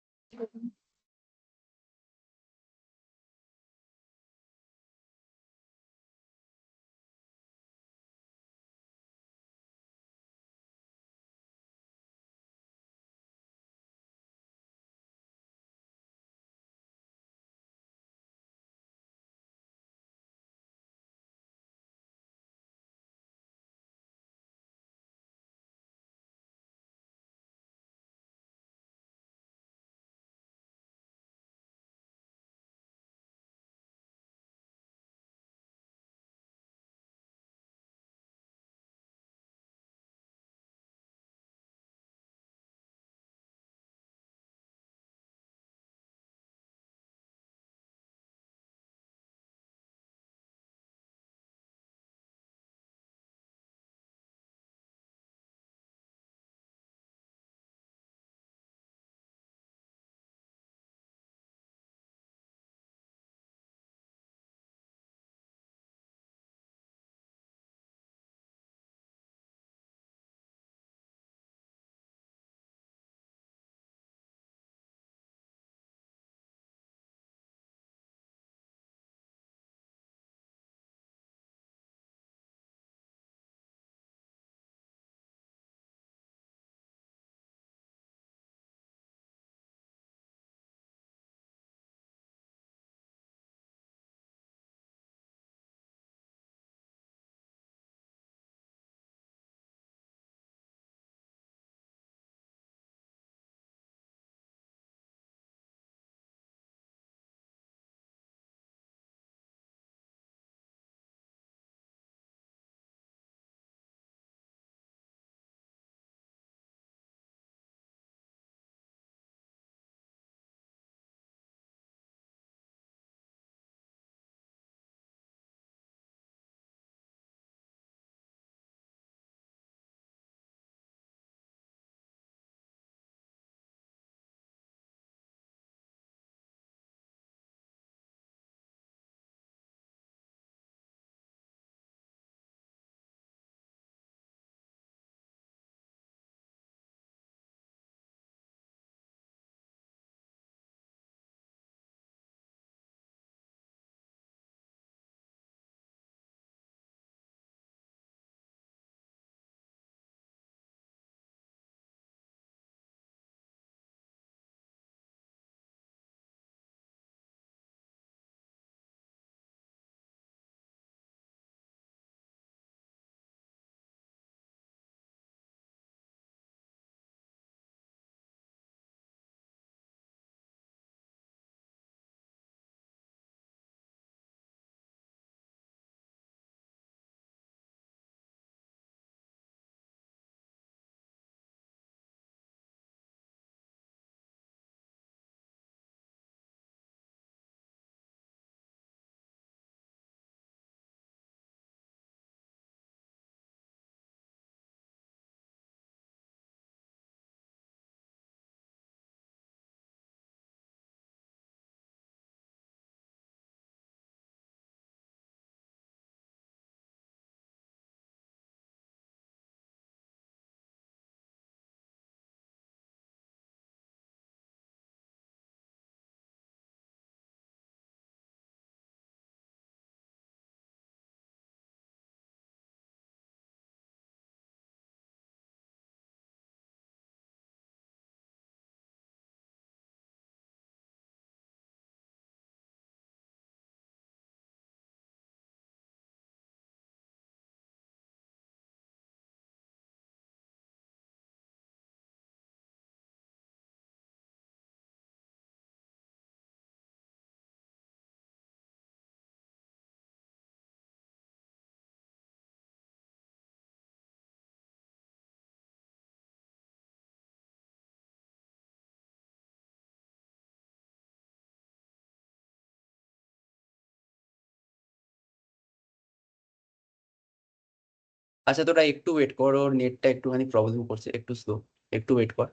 আচ্ছা তোরা একটু ওয়েট কর, ওর নেটটা একটুখানি প্রবলেম করছে, একটু স্লো, একটু ওয়েট কর।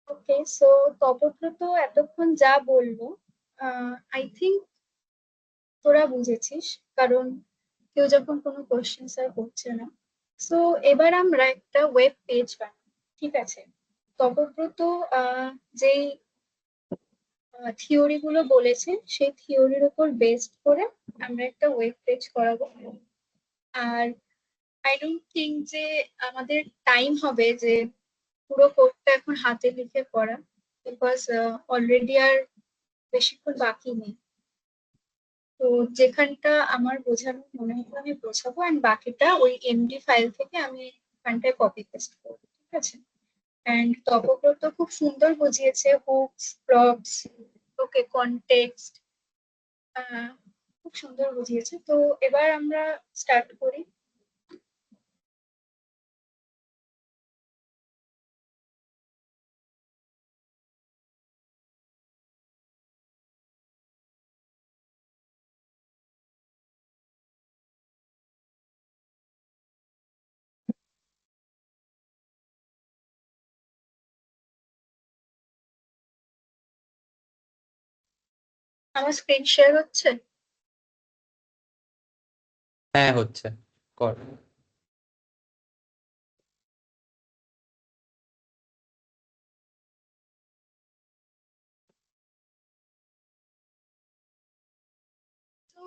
ওকে, সো তপব্রত এতক্ষণ যা বললো আই থিঙ্ক তোরা বুঝেছিস, কারণ কেউ যখন কোনো কোশ্চেন আর করছে না। সো এবার আমরা একটা ওয়েব পেজ বানাবো, ঠিক আছে? তপব্রত যেই থিওরি গুলো বলেছে সেই থিওরির উপর বেসড করে আমরা একটা ওয়েব পেজ করাবো। আর আই ডোন্ট থিঙ্ক যে আমাদের টাইম হবে যে পুরো কোডটা এখন হাতে লিখে পড়া, বিকজ অলরেডি আর বেশিক্ষণ বাকি নেই। তো যেখানটা আমার বোঝানো মনে হলো আমি বোঝাবো, অ্যান্ড বাকিটা ওই এমডি ফাইল থেকে আমি এখানটায় কপি পেস্ট করবো, ঠিক আছে? অ্যান্ড তপব্রত খুব সুন্দর বুঝিয়েছে, হুকস, প্রপস, ওকে, কনটেক্সট, খুব সুন্দর বুঝিয়েছে। তো এবার আমরা স্টার্ট করি। আমার স্ক্রিন শেয়ার হচ্ছে। হ্যাঁ হচ্ছে, কর। তো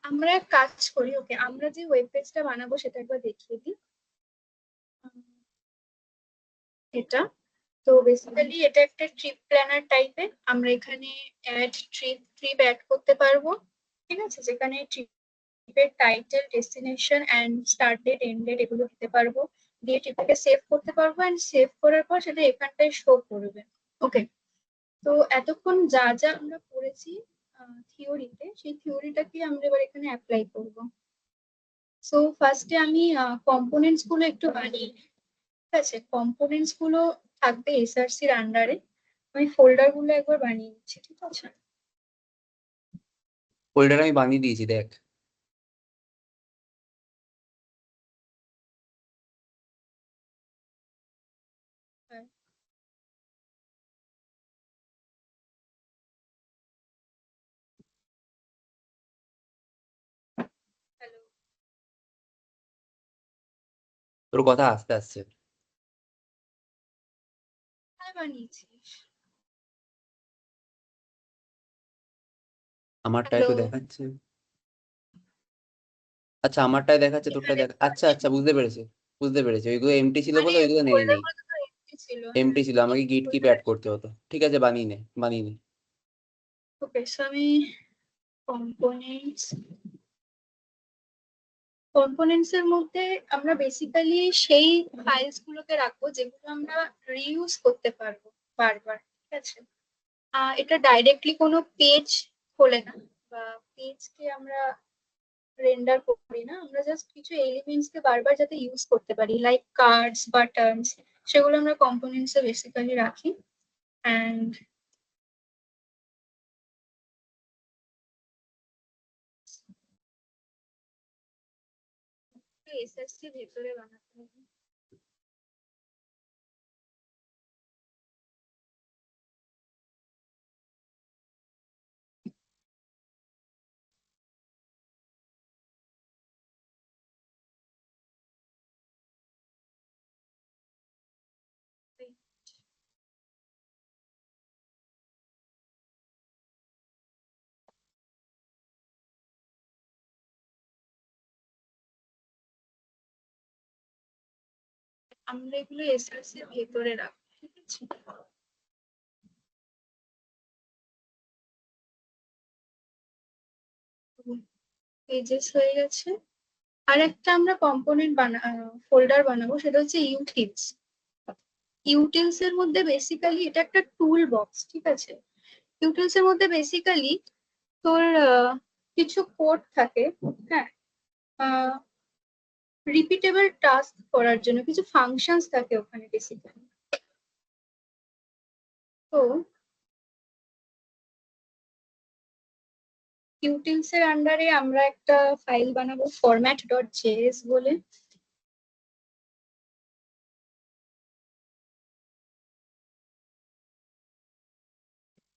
আমরা এক কাজ করি, ওকে, আমরা যে ওয়েব পেজটা বানাবো সেটা একবার দেখিয়ে দিই। উম, এটা তো বেসিক্যালি এটা একটা ট্রিপ প্ল্যানার টাইপের। আমরা এখানে অ্যাড ট্রিপ ট্রিপ অ্যাড করতে পারবো, ঠিক আছে? যেখানে ট্রিপের title, destination and start date, end date এগুলো দিতে পারবো। দিয়ে ট্রিপটাকে সেভ করতে পারবো, অ্যান্ড সেভ করার পর সেটা এখানটায় শো করবে। ওকে, তো এতক্ষণ যা যা আমরা পড়েছি থিওরিতে, সেই থিওরিটাকে আমরা এবার এখানে অ্যাপ্লাই করব। সো ফার্স্টে আমি কম্পোনেন্টস গুলো একটু বানিয়ে নিই, ঠিক আছে? কম্পোনেন্টস গুলো থাকবে এসআরসির আন্ডারে। আমি ফোল্ডার গুলো একবার বানিয়ে নিচ্ছি, ঠিক আছে? ফোল্ডার আমি বানিয়ে দিয়েছি, দেখ। হ্যাঁ, হ্যালো। তোর কথা আস্তে আসছে। হ্যাঁ, বানিয়েছিস। আমারটা হ্যালো। একটু দেখাচ্ছে। আচ্ছা আমারটাই দেখাচ্ছে, তোরটা এখানে দেখ, আচ্ছা আচ্ছা বুঝতে পেরেছি, বুঝতে পেরেছি। ওইগুলো এমটি ছিল মানে বলে ওইগুলো নেই ফোল্ডার নেই। গুলো তো এমটি ছিল, এমটি হ্যাঁ। ছিল, আমাকে গিট কিপ বুঝতে অ্যাড পারছি। করতে হতো। ঠিক আছে, বানিয়ে নে, বানিয়ে নে। ওকে, সো আমি কম্পোনেন্টস কম্পোনেন্টস এর মধ্যে আমরা বেসিক্যালি সেই ফাইলস গুলোকে রাখবো যেগুলো আমরা রিইউজ করতে পারবো বারবার, ঠিক আছে? এটা ডাইরেক্টলি কোনো পেজ খোলে না, বা পেজকে আমরা রেন্ডার করি না। আমরা জাস্ট কিছু এলিমেন্টস কে বারবার যাতে ইউজ করতে পারি, লাইক কার্ডস, বাটনস, সেগুলো আমরা কম্পোনেন্টস এ বেসিক্যালি রাখি। অ্যান্ড এসএসসি ভেতরে বানাতে হবে। আমরা এগুলো এসএসসি এর ভেতরে রাখবো, ঠিক আছে? পেজেস হয়ে গেছে। আর একটা আমরা কম্পোনেন্ট ফোল্ডার বানাবো, সেটা হচ্ছে ইউটিলস। ইউটিলস এর মধ্যে বেসিক্যালি এটা একটা টুল বক্স, ঠিক আছে? টিউটোরিয়ালস এর মধ্যে বেসিক্যালি তোর কিছু কোড থাকে, হ্যাঁ, রিপিটেবল টাস্ক করার জন্য কিছু ফাংশনস থাকে ওখানে বেসিক্যালি। তো টিউটিলস এর আন্ডারে আমরা একটা ফাইল বানাবো ফরম্যাট ডট জেএস বলে।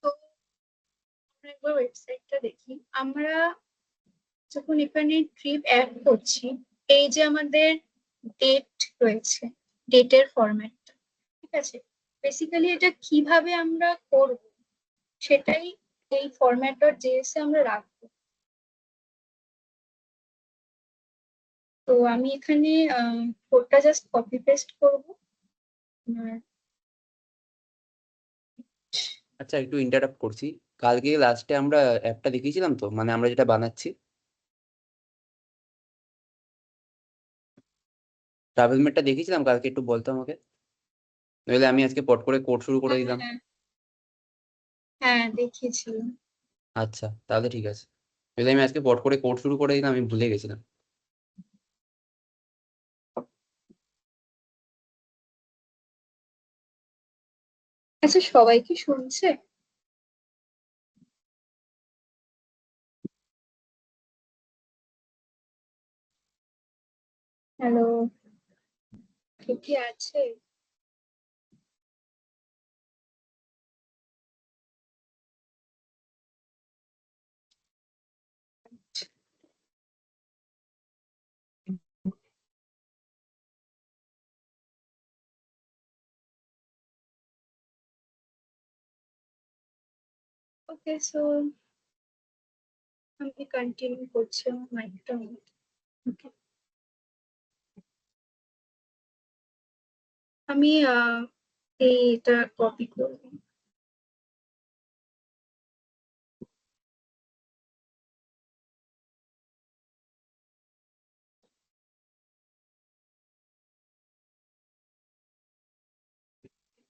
তো আমরা একবার ওয়েবসাইটটা দেখি। আমরা যখন এখানে ট্রিপ অ্যাড করছি, এই যে আমাদের ডেট রয়েছে, ডেটের ফরম্যাটটা, ঠিক আছে, বেসিক্যালি এটা কিভাবে আমরা করব সেটাই এই ফরম্যাট ডট জেএস এ আমরা রাখবো। তো আমি এখানে কোডটা জাস্ট কপি পেস্ট করবো। আর আচ্ছা, একটু ইন্টারাপ্ট করছি। কালকে লাস্টে আমরা অ্যাপটা দেখিয়েছিলাম তো, মানে আমরা যেটা বানাচ্ছি ট্রাভেল মেটটা দেখিয়েছিলাম কালকে, একটু বলতো আমাকে, নইলে আমি আজকে পট করে কোড শুরু করে হ্যাঁ দিলাম। হ্যাঁ হ্যাঁ দেখিয়েছিলাম। আচ্ছা, তাহলে ঠিক আছে। নইলে আমি আজকে পট করে কোড শুরু করে দিলাম, আমি ভুলে গেছিলাম। আচ্ছা, সবাই কি শুনছে? হ্যালো, কে কি আছে? ওকে, সো আমি কন্টিনিউ করছি আমার মাইকটা। ওকে, আমি এইটা কপি করবো।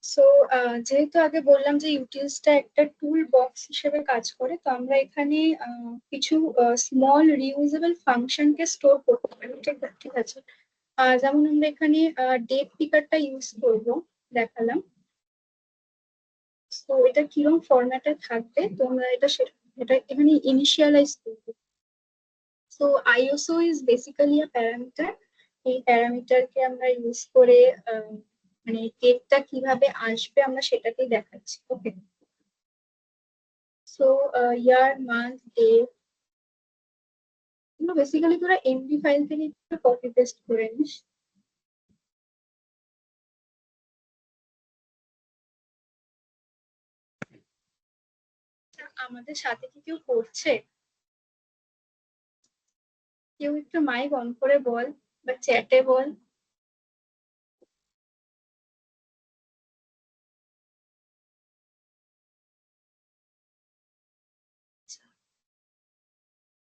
সো যেহেতু আগে বললাম যে ইউটিলসটা একটা টুল বক্স হিসেবে কাজ করে, তো আমরা এখানে কিছু স্মল রিউজেবল ফাংশনকে স্টোর করতে পারি, ঠিক আছে। যেমন আমরা এখানে ডেট পিকারটা ইউজ করব, দেখালাম। তো এটা কিরকম ফরম্যাটে থাকবে তো আমরা এটা এখানে ইনিশিয়ালাইজ করবো। So আইওসো is basically a parameter. এই প্যারামিটারকে আমরা ইউজ করে মানে ডেটটা কিভাবে আসবে আমরা সেটাকেই দেখাচ্ছি। Okay, so year month day, basically তোরা এমডি ফাইল থেকে একটু কপি পেস্ট করে নিস। আমাদের সাথে কি কেউ করছে? কেউ একটু মাইক অন করে বল বা চ্যাটে বল।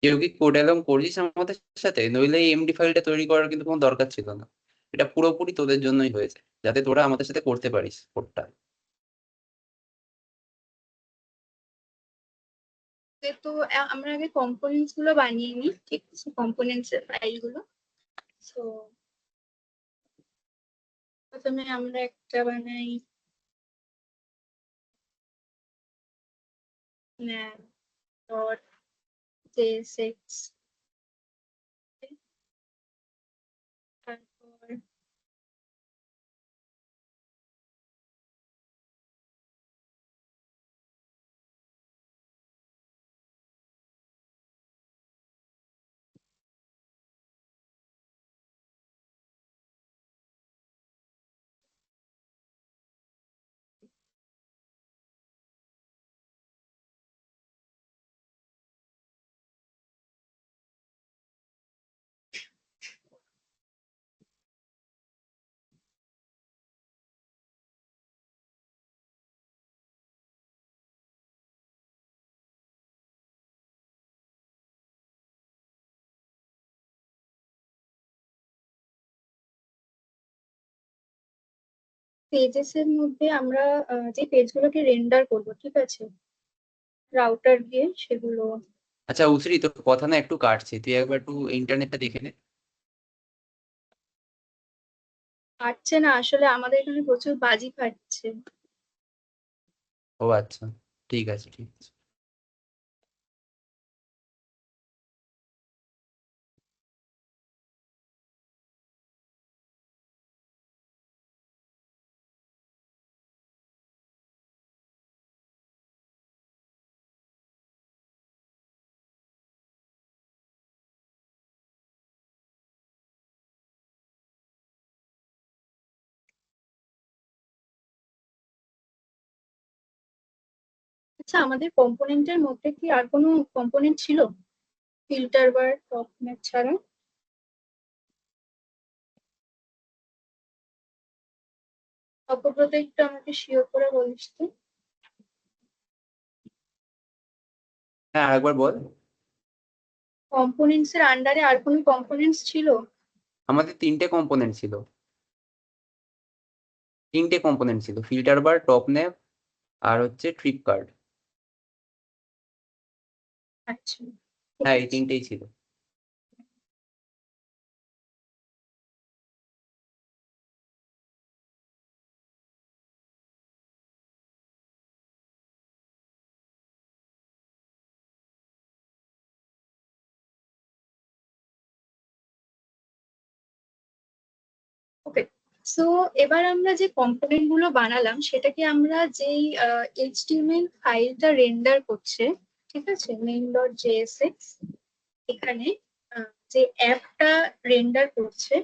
কেউ কি কোড অ্যালং করছিস আমাদের সাথে? নইলে এই এমডি ফাইলটা তৈরি করার কিন্তু কোনো দরকার ছিল না। এটা পুরোপুরি তোদের জন্যই হয়েছে, যাতে তোরা আমাদের সাথে করতে পারিস কোডটা। তো আমরা আগে কম্পোনেন্টস গুলো বানিয়ে নিই, ঠিক আছে, কম্পোনেন্টস এর ফাইল গুলো। তো প্রথমে আমরা একটা বানাই ডট জেএসএক্স, তারপর পেজেস এর মধ্যে আমরা যে পেজগুলোকে রেন্ডার করবো, ঠিক আছে, রাউটার দিয়ে সেগুলো। আচ্ছা উসরি, তোর কথা না একটু কাটছে, তুই একবার একটু ইন্টারনেটটা দেখে নে। পারছে না আসলে, আমাদের এখানে প্রচুর বাজি ফাটছে। ও আচ্ছা, ঠিক আছে ঠিক আছে। আচ্ছা, আমাদের কম্পোনেন্টের মধ্যে কি আর কোনো কম্পোনেন্ট ছিল ফিল্টার বার টপনেট ছাড়া? অপব্রত একটু আমাকে শিওর করে বলিস তো। হ্যাঁ আরেকবার বল। কম্পোনেন্টস এর আন্ডারে আর কোনো কম্পোনেন্টস ছিল? আমাদের তিনটে কম্পোনেন্ট ছিল, ফিল্টার বার, টপ ন্যাপ, আর হচ্ছে ট্রিপ কার্ড। আচ্ছা, ঠিক হ্যাঁ এই আছে। তিনটেই ছিল। ওকে, সো এবার আমরা যে কম্পোনেন্ট গুলো বানালাম সেটাকে আমরা যেই এইচটিএমএল ফাইলটা রেন্ডার করছে, ঠিক আছে, মেইন ডট জেএসএক্স, এখানে যে অ্যাপটা রেন্ডার করছে,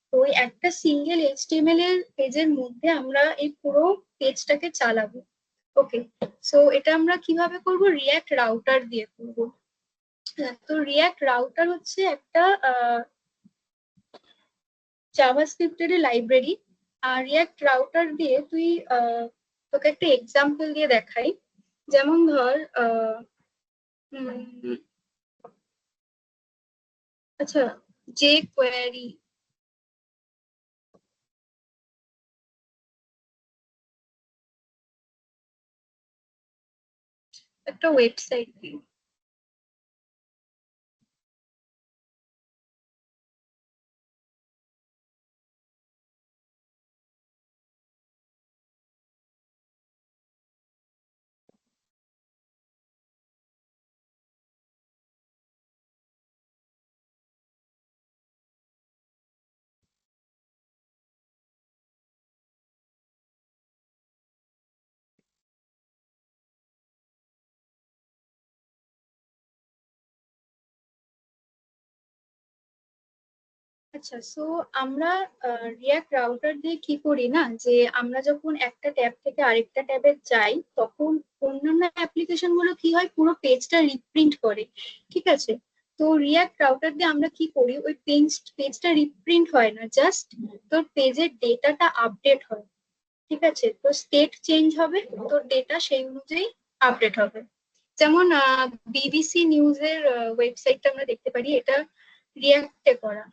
তো ওই একটা সিঙ্গেল এইচটিএমএল এর পেজের মধ্যে আমরা এই পুরো পেজটাকে চালাবো। ওকে, সো এটা আমরা কিভাবে করব? রিয়াক্ট রাউটার দিয়ে করব। তো রিয়াক্ট রাউটার হচ্ছে একটা জাভাস্ক্রিপ্টের লাইব্রেরি। আর রিয়াক্ট রাউটার দিয়ে তুই তোকে একটা এক্সাম্পল দিয়ে দেখাই। যেমন ধর উম, আচ্ছা, যে কোয়ারি একটা ওয়েবসাইট দিয়ে। আচ্ছা, সো আমরা রিয়াক্ট রাউটার দিয়ে কি করি না, যে আমরা যখন একটা ট্যাব থেকে আরেকটা ট্যাবে যাই তখন অন্যান্য অ্যাপ্লিকেশন গুলো কি হয়, পুরো পেজটা রিপ্রিন্ট করে, ঠিক আছে। তো রিয়াক্ট রাউটার দিয়ে আমরা কি করি, ওই পেজটা রিপ্রিন্ট হয় না, জাস্ট তোর পেজের ডেটাটা আপডেট হয়, ঠিক আছে। তো স্টেট চেঞ্জ হবে, তোর ডেটা সেই অনুযায়ী আপডেট হবে। যেমন বিবিসি নিউজের ওয়েবসাইটটা আমরা দেখতে পারি, এটা রিয়াক্টে করা,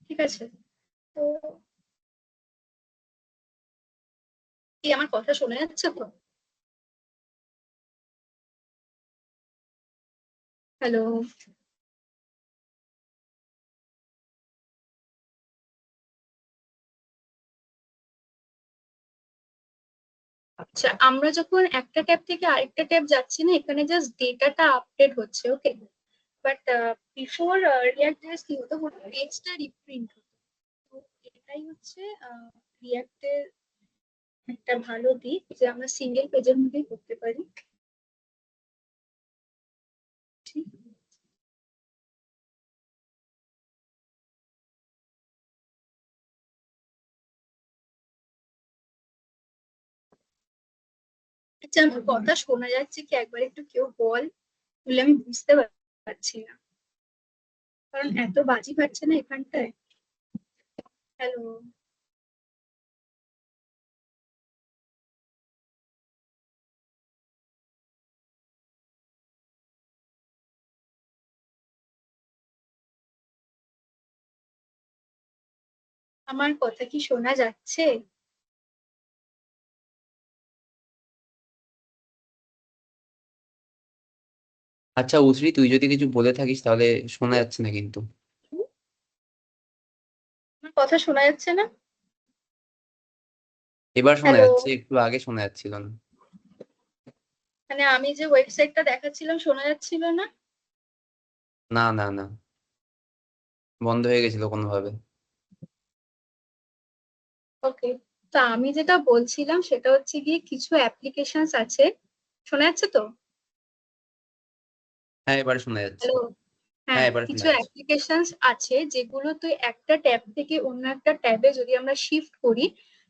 ঠিক আছে। তো কি আমার কথা শোনা যাচ্ছে তো? হ্যালো? আচ্ছা, আমরা যখন একটা ট্যাব থেকে আরেকটা ট্যাব যাচ্ছি না, এখানে জাস্ট ডেটাটা আপডেট হচ্ছে, ওকে। বাট বিফোর রিয়াক্ট জাস্ট কি হতো, পুরো পেজটা রিপ্রিন্ট হতো। তো এটাই হচ্ছে রিয়াক্টের একটা ভালো দিক, যে আমরা সিঙ্গেল পেজের মধ্যেই করতে পারি। ঠিক। আচ্ছা, আমার কথা শোনা যাচ্ছে কি একবার একটু কেউ বল, বলে আমি বুঝতে পারছি না, কারণ এত বাজি পাচ্ছে না এখানটায়। হ্যালো? আমার কথা কি শোনা যাচ্ছে? আচ্ছা উশ্রী, তুই যদি কিছু বলে থাকিস তাহলে শোনা যাচ্ছে না কিন্তু। আমার কথা শোনা যাচ্ছে না? এবার শোনা হ্যালো? যাচ্ছে, একটু আগে শোনা যাচ্ছিল না। মানে আমি যে ওয়েবসাইটটা দেখাচ্ছিলাম শোনা যাচ্ছিল না? না না না, বন্ধ হয়ে গেছিল কোনোভাবে। ওকে। তো আমি যেটা বলছিলাম সেটা হচ্ছে গিয়ে কিছু অ্যাপ্লিকেশনস আছে। শোনা যাচ্ছে তো? হ্যাঁ এবারে শোনা যাচ্ছে। হ্যালো? হ্যাঁ হ্যাঁ, এবারে শোনা কিছু যাচ্ছে। অ্যাপ্লিকেশনস আছে যেগুলো তুই একটা ট্যাব থেকে অন্য একটা ট্যাবে যদি আমরা শিফট করি,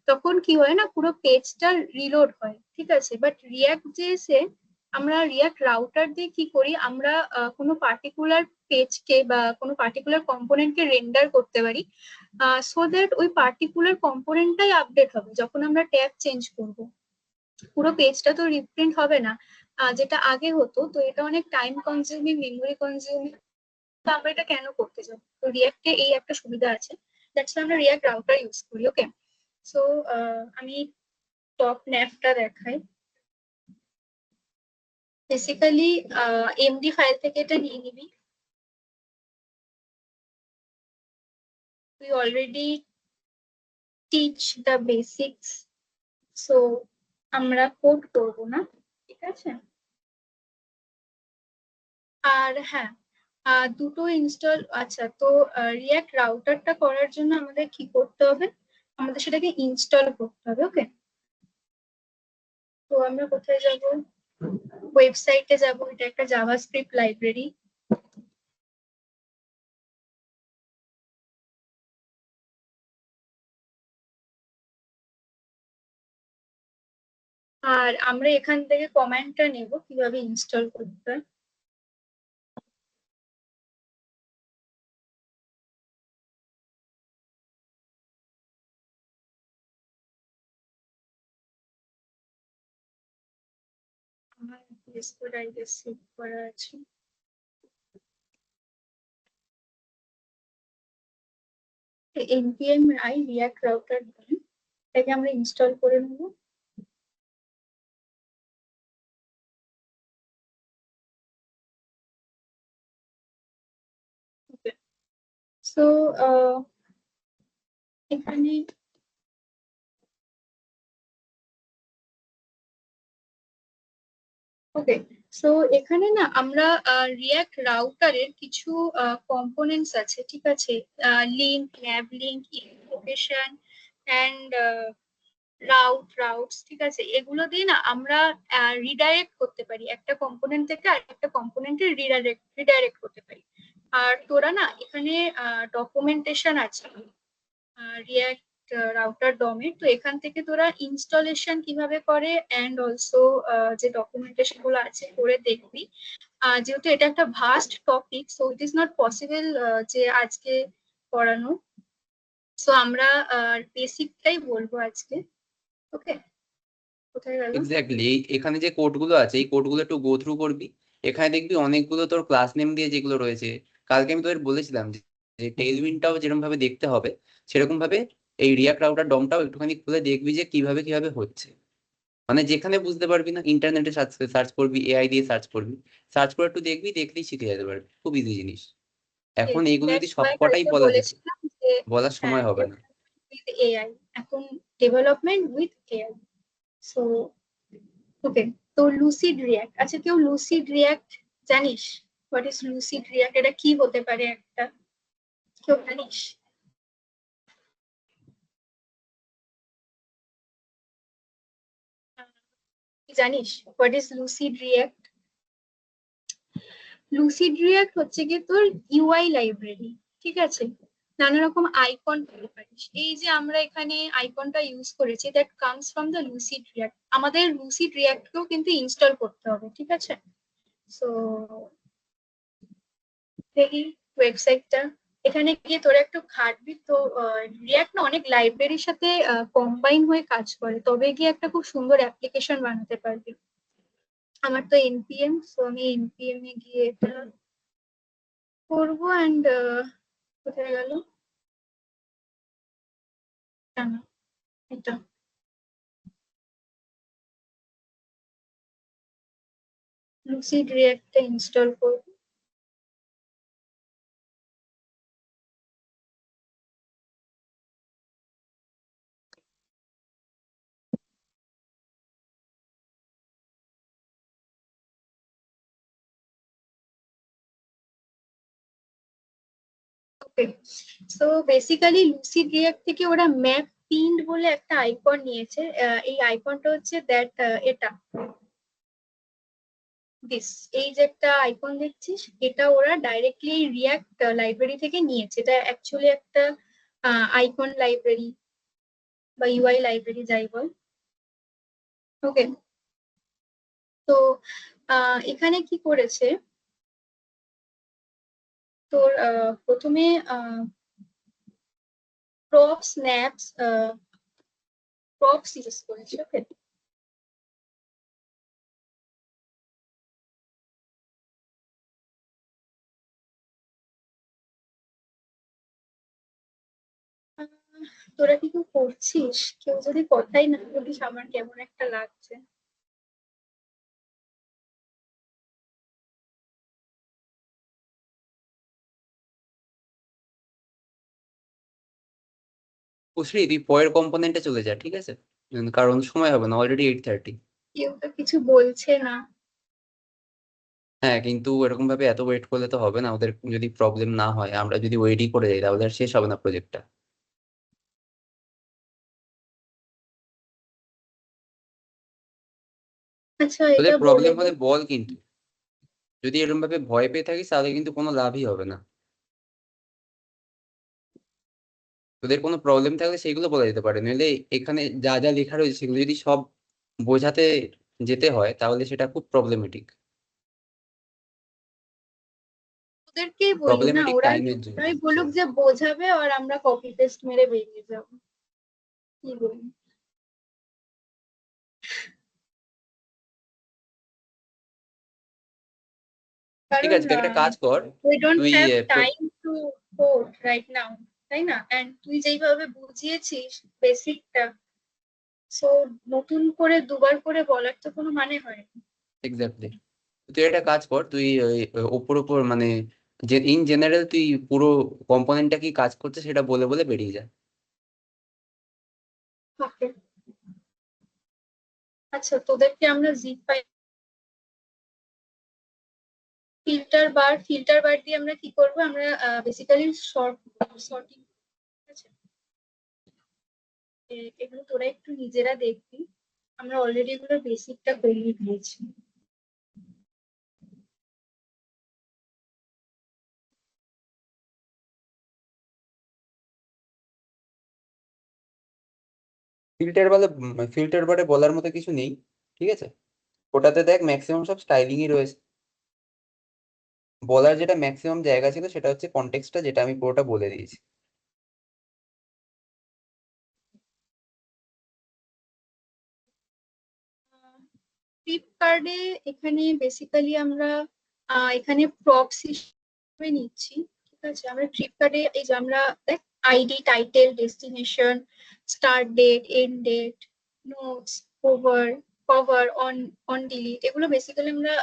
তখন কি হয় না, পুরো পেজটা রিলোড হয়, ঠিক আছে। বাট রিয়াক্ট জেএসে আমরা রিয়াক্ট রাউটার দিয়ে কি করি, আমরা কোনো পার্টিকুলার পেজকে বা কোনো পার্টিকুলার কম্পোনেন্টকে রেন্ডার করতে পারি, সো দ্যাট ওই পার্টিকুলার কম্পোনেন্টটাই আপডেট হবে যখন আমরা ট্যাব চেঞ্জ করব। পুরো পেজটা তো রিপ্রিন্ট হবে না, যেটা আগে হতো। তো এটা অনেক টাইম কনজিউমিং, মেমোরি কনজিউমিং। তো আমরা এটা কেন করতে চাই? তো রিয়াক্টে এই একটা সুবিধা আছে, দ্যাটস আমরা রিয়াক্ট রাউটার ইউজ করি। ওকে। সো আমি টপ ন্যাভটা দেখাই। বেসিক্যালি এমডি ফাইল থেকে এটা নিয়ে নিবি। তুই already teach the basics, so আমরা কোড করব না, ঠিক আছে। আর হ্যাঁ, দুটো ইনস্টল, আচ্ছা তো রিয়াক্ট রাউটারটা করার জন্য আমাদের কি করতে হবে, আমাদের সেটাকে ইনস্টল করতে হবে। ওকে। তো আমরা কোথায় যাব? ওয়েবসাইটে যাব, এটা একটা জাভাস্ক্রিপ্ট লাইব্রেরি। আর আমরা এখান থেকে কমান্ডটা নেব কিভাবে ইনস্টল করতে হয়। আমার ডিসকর্ড আইডি সেভ করা আছে। npm i react router এটাকে আমরা ইনস্টল করে নেব। সো এখানে ওকে, সো এখানে না আমরা রিয়াক্ট রাউটারের কিছু কম্পোনেন্টস আছে, ঠিক আছে। Link, nav link, invocation and routes, ঠিক আছে। এগুলো দিয়ে না আমরা রিডাইরেক্ট করতে পারি, একটা কম্পোনেন্ট থেকে আর একটা কম্পোনেন্টে রিডাইরেক্ট করতে পারি। আর তোরা না এখানে ডকুমেন্টেশন আছে রিয়াক্ট রাউটার ডমের, তো এখান থেকে তোরা ইনস্টলেশন কিভাবে করে অ্যান্ড অলসো যে ডকুমেন্টেশন গুলো আছে করে দেখবি। যেহেতু এটা একটা vast topic, so it is not possible যে আজকে পড়ানো। সো আমরা বেসিকটাই বলবো আজকে। ওকে। কোথায় গেল? এক্স্যাক্টলি, এখানে যে কোডগুলো আছে এই কোডগুলো একটু গো থ্রু করবি। এখানে দেখবি অনেকগুলো তোর ক্লাস নেম দিয়ে যেগুলো রয়েছে। কালকে আমি তোদের বলেছিলাম যে টেইলউইন্ডটাও যেরকম ভাবে দেখতে হবে, সেরকম ভাবে এই রিয়াক্ট রাউটার ডমটাও একটুখানি খুলে দেখবি যে কিভাবে কিভাবে হচ্ছে। মানে যেখানে বুঝতে পারবি না, ইন্টারনেটে সার্চ সার্চ করবি, এআই দিয়ে সার্চ করবি, সার্চ করে একটু দেখবি, দেখলেই শিখে যেতে পারবি, খুব ইজি জিনিস। এখন এইগুলো যদি দ্যাটস ওয়াই সবকটাই কালকে বলা যেত, বলেছিলাম যে বলার হ্যাঁ, সময় হবে না। উইথ এআই, এখন development with AI. So okay. তো লুসিড রিয়াক্ট, আচ্ছা কেউ লুসিড রিয়াক্ট জানিস? What is lucid react? এটা কি হতে পারে একটা, কেউ জানিস? কি জানিস what is lucid react? Lucid react হচ্ছে কি তোর ইউআই লাইব্রেরি, ঠিক আছে। নানা রকম আইকন পেতে পারিস, এই যে আমরা এখানে আইকনটা ইউজ করেছি, that comes from the lucid react. আমাদের লুসিড রিয়াক্টকেও কিন্তু ইনস্টল করতে হবে, ঠিক আছে। সো দেখি ওয়েবসাইটটা, এখানে গিয়ে তোরা একটু ঘাটবি তো। রিয়াক্ট না অনেক লাইব্রেরির সাথে কম্বাইন হয়ে কাজ করে, তবে গিয়ে একটা খুব সুন্দর অ্যাপ্লিকেশন বানাতে পারবি। আমার তো এনপিএম, সো আমি এনপিএম এ গিয়ে এটা করবো অ্যান্ড কোথায় গেল, না এটা লুসিড রিঅ্যাক্টটা ইনস্টল করব। ওকে, সো বেসিক্যালি লুসিড রিঅ্যাক্ট থেকে ওরা ম্যাপ পিন্ড বলে একটা আইকন নিয়েছে। এই আইকনটা হচ্ছে দ্যাট এটা দিস, এই যে একটা আইকন দেখছিস, এটা ওরা ডাইরেক্টলি রিয়াক্ট লাইব্রেরি থেকে নিয়েছে। এটা অ্যাকচুয়ালি একটা আইকন লাইব্রেরি বা ইউআই লাইব্রেরি যাই বল। ওকে, তো এখানে কি করেছে, তোর প্রথমে প্রপ স্ন্যাপস প্রপস ইউজ করেছে। ওকে, তোরা কি কেউ করছিস? কেউ যদি কথাই না বলিস আমার কেমন একটা লাগছে। কুশ্রী, তুই পরের কম্পোনেন্টে চলে যা, ঠিক আছে? কারণ সময় হবে না, অলরেডি 8:30। কেউ তো কিছু বলছে না। হ্যাঁ, কিন্তু এরকম ভাবে এত ওয়েট করলে তো হবে না। ওদের যদি প্রবলেম না হয়, আমরা যদি ওয়েটই করে যাই, তাহলে আর শেষ হবে না প্রজেক্টটা। আচ্ছা, তোদের এটা বলে প্রবলেম দে। হলে বল, কিন্তু যদি এরকম ভাবে ভয় পেয়ে থাকিস তাহলে কিন্তু কোনো লাভই হবে না। তোদের কোনো প্রবলেম থাকলে সেগুলো বলা যেতে পারে, নইলে এখানে যা যা লেখা রয়েছে সেগুলো যদি সব বোঝাতে যেতে হয় তাহলে সেটা খুব প্রবলেমেটিক। ওদেরকেই বলি না, প্রবলেমেটিক ওরাই টাইমের জন্য। ওরাই বলুক যে বোঝাবে আর আমরা কপি পেস্ট মেরে বেরিয়ে যাবো। কি বলি? ঠিক কারণ আছে, তুই একটা কাজ কর। উই ডোন্ট তুই have time to code right now, তাই না? এন্ড তুই যেইভাবে বুঝিয়েছিস বেসিকটা, সো নতুন করে দুবার করে বলার তো কোনো মানে হয় না। এক্স্যাক্টলি, তুই একটা কাজ কর। তুই ওই ওপর ওপর মানে যে ইন জেনারেল তুই পুরো কম্পোনেন্টটা কি কাজ করছে সেটা বলে বলে বেরিয়ে যা। ওকে, আচ্ছা, তোদেরকে আমরা জিপ পাই ফিল্টার বার দিয়ে আমরা কি করব, আমরা বেসিক্যালি সর্টিং, ঠিক আছে? এগুলো তোরা একটু নিজেরা দেখবি, আমরা অলরেডি এগুলো বেসিকটা করিয়ে দিয়েছি। ফিল্টার বলে, ফিল্টার বারে বলার মতো কিছু নেই, ঠিক আছে? ওটাতে দেখ ম্যাক্সিমাম সব স্টাইলিংই রয়েছে। বলার যেটা ম্যাক্সিমাম জায়গা ছিল সেটা হচ্ছে কনটেক্সটটা, যেটা আমি পুরোটা বলে দিয়েছি। ফ্লিপকার্টে এখানে বেসিক্যালি আমরা এখানে প্রপস হিসেবে নিচ্ছি, ঠিক আছে? আমরা ফ্লিপকার্টে এই যে আমরা দেখ ID, title, destination, start date, end date, notes, cover cover on on delete, এগুলো বেসিক্যালি আমরা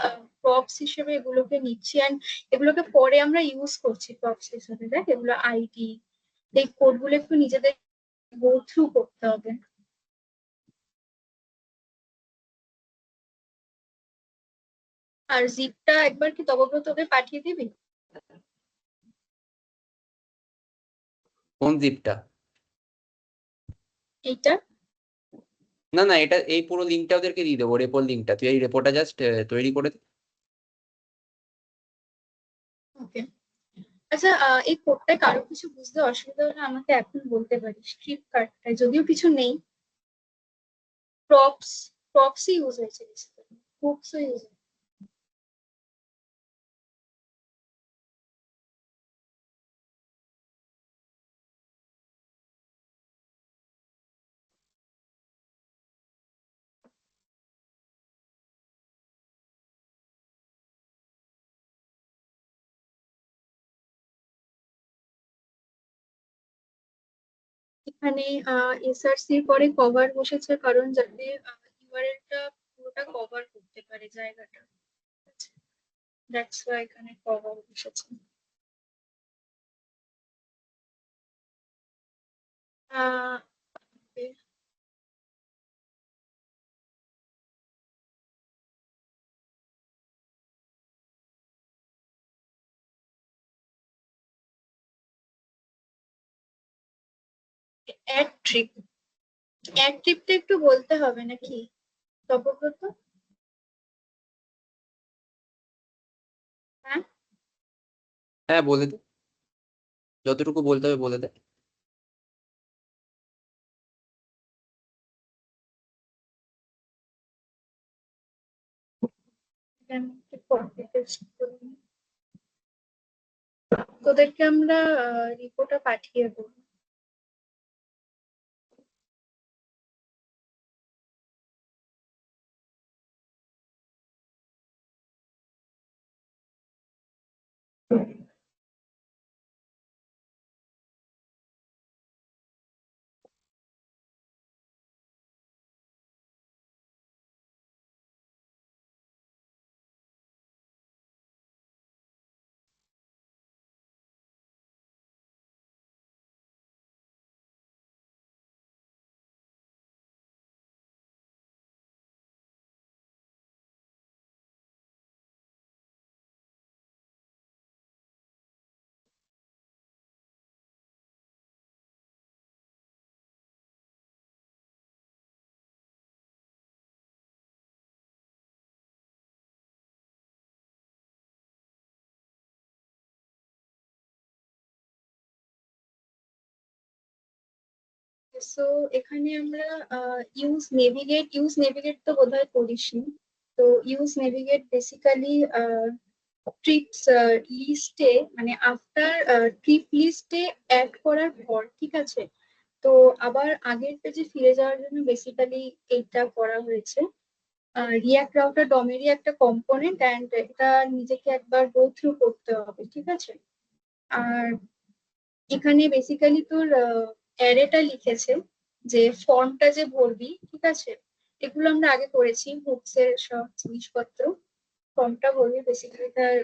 প্রপস হিসেবে এগুলোকে নিচ্ছি, অ্যান্ড এগুলোকে পরে আমরা ইউজ করছি প্রপস হিসেবে। দেখ এগুলো আইডি, এই কোডগুলো একটু নিজেদের গো থ্রু করতে হবে। আর জিপটা একবার কি তবব্রতকে পাঠিয়ে দিবি? কোন জিপটা? এইটা। না না, এটা এই পুরো লিঙ্কটা ওদেরকে দিয়ে দেবো, রেপোর লিঙ্কটা। তুই এই রেপোর্টটা জাস্ট তৈরি করে দে। ওকে, আচ্ছা, এই কোডটা কারো কিছু বুঝতে অসুবিধা হলে আমাকে এখন বলতে পারিস। ফ্লিপকার্টটায় যদিও কিছু নেই, প্রপস প্রপসই ইউজ হয়েছে, প্রপসও ইউজ হয়েছে। এখানে এসআরসি পরে কভার বসেছে, কারণ যাতে ইউআরএলটা পুরোটা কভার করতে পারে জায়গাটা। দ্যাটস ওয়াই এখানে কভার বসেছে। আহ অ্যাড ট্রিপ, অ্যাড ট্রিপটা একটু বলতে হবে নাকি তপব্রত? হ্যাঁ, হ্যাঁ বলে দে, যতটুকু বলতে হবে বলে দে। এটা আমি একটু copy paste করে নিই। তোদেরকে আমরা রিপোর্টটা পাঠিয়ে দেবো। সো এখানে আমরা ইউজ নেভিগেট তো বোধহয় করিসনি। তো ইউজ নেভিগেট বেসিক্যালি ট্রিপস লিস্টে, মানে আফটার ট্রিপ লিস্টে অ্যাড করার পর, ঠিক আছে? তো আবার আগের পেজে ফিরে যাওয়ার জন্য বেসিক্যালি এইটা করা হয়েছে। রিয়াক্ট রাউটার ডমেরই একটা কম্পোনেন্ট, অ্যান্ড এটা নিজেকে একবার গো থ্রু করতে হবে, ঠিক আছে? আর এখানে বেসিক্যালি তোর অ্যারেটা লিখেছে যে ফর্মটা যে ভরবি, ঠিক আছে? এগুলো আমরা আগে করেছি, বুকস এর সব জিনিসপত্র। ফর্মটা ভরবি, বেসিক্যালি তার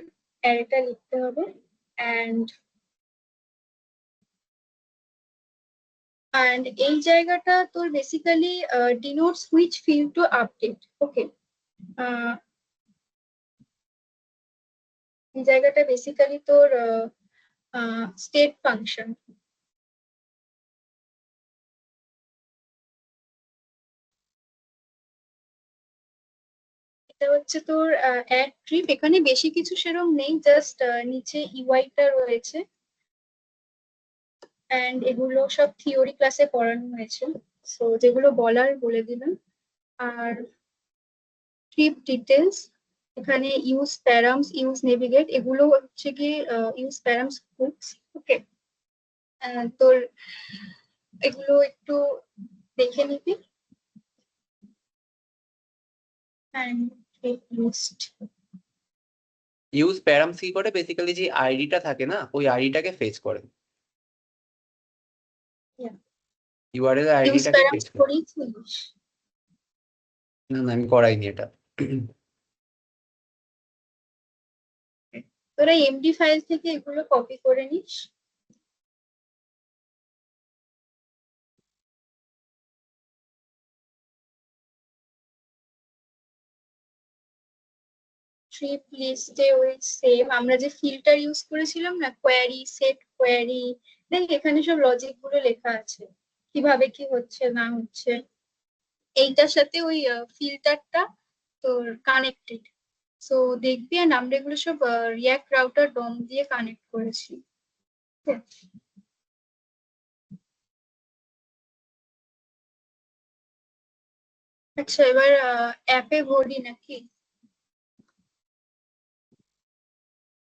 অ্যারেটা লিখতে হবে। অ্যান্ড অ্যান্ড এই জায়গাটা তোর basically denotes which field to update. Okay, এই জায়গাটা বেসিক্যালি তোর স্টেট ফাংশন। এটা হচ্ছে তোর অ্যাড ট্রিপ। এখানে বেশি কিছু সেরকম নেই, জাস্ট নিচে ইউআইটা রয়েছে, অ্যান্ড এগুলো সব থিওরি ক্লাসে পড়ানো হয়েছে। সো যেগুলো বলার বলে দিলাম। আর ট্রিপ ডিটেলস, এখানে ইউজ প্যারামস, ইউজ নেভিগেট, এগুলো হচ্ছে কি ইউজ প্যারামস বুকস। ওকে, তোর এগুলো একটু দেখে নিবি। And trip list. Use params কি করে, বেসিক্যালি যে আইডিটা থাকে না ওই আইডিটাকে ফেচ করে, ইউআরএল ইউজ আইডিটাকে প্যারামস ফেচ করে। করেছিস? না না, আমি করাইনি এটা। তোরা এমডি ফাইল থেকে এগুলো কপি করে নিস। ট্রিপ লিস্টে ওই সেম আমরা যে ফিল্টার ইউজ করেছিলাম না, কোয়ারি, সেট কোয়ারি, দেখ এখানে সব লজিক গুলো লেখা আছে, কিভাবে কি হচ্ছে না হচ্ছে। এইটার সাথে ওই ফিল্টারটা তোর কানেক্টেড। সো দেখবি, আর আমরা এগুলো সব রিয়াক্ট রাউটার ডম দিয়ে কানেক্ট করেছি। ঠিক আছে? আচ্ছা, এবার অ্যাপে ভরি নাকি?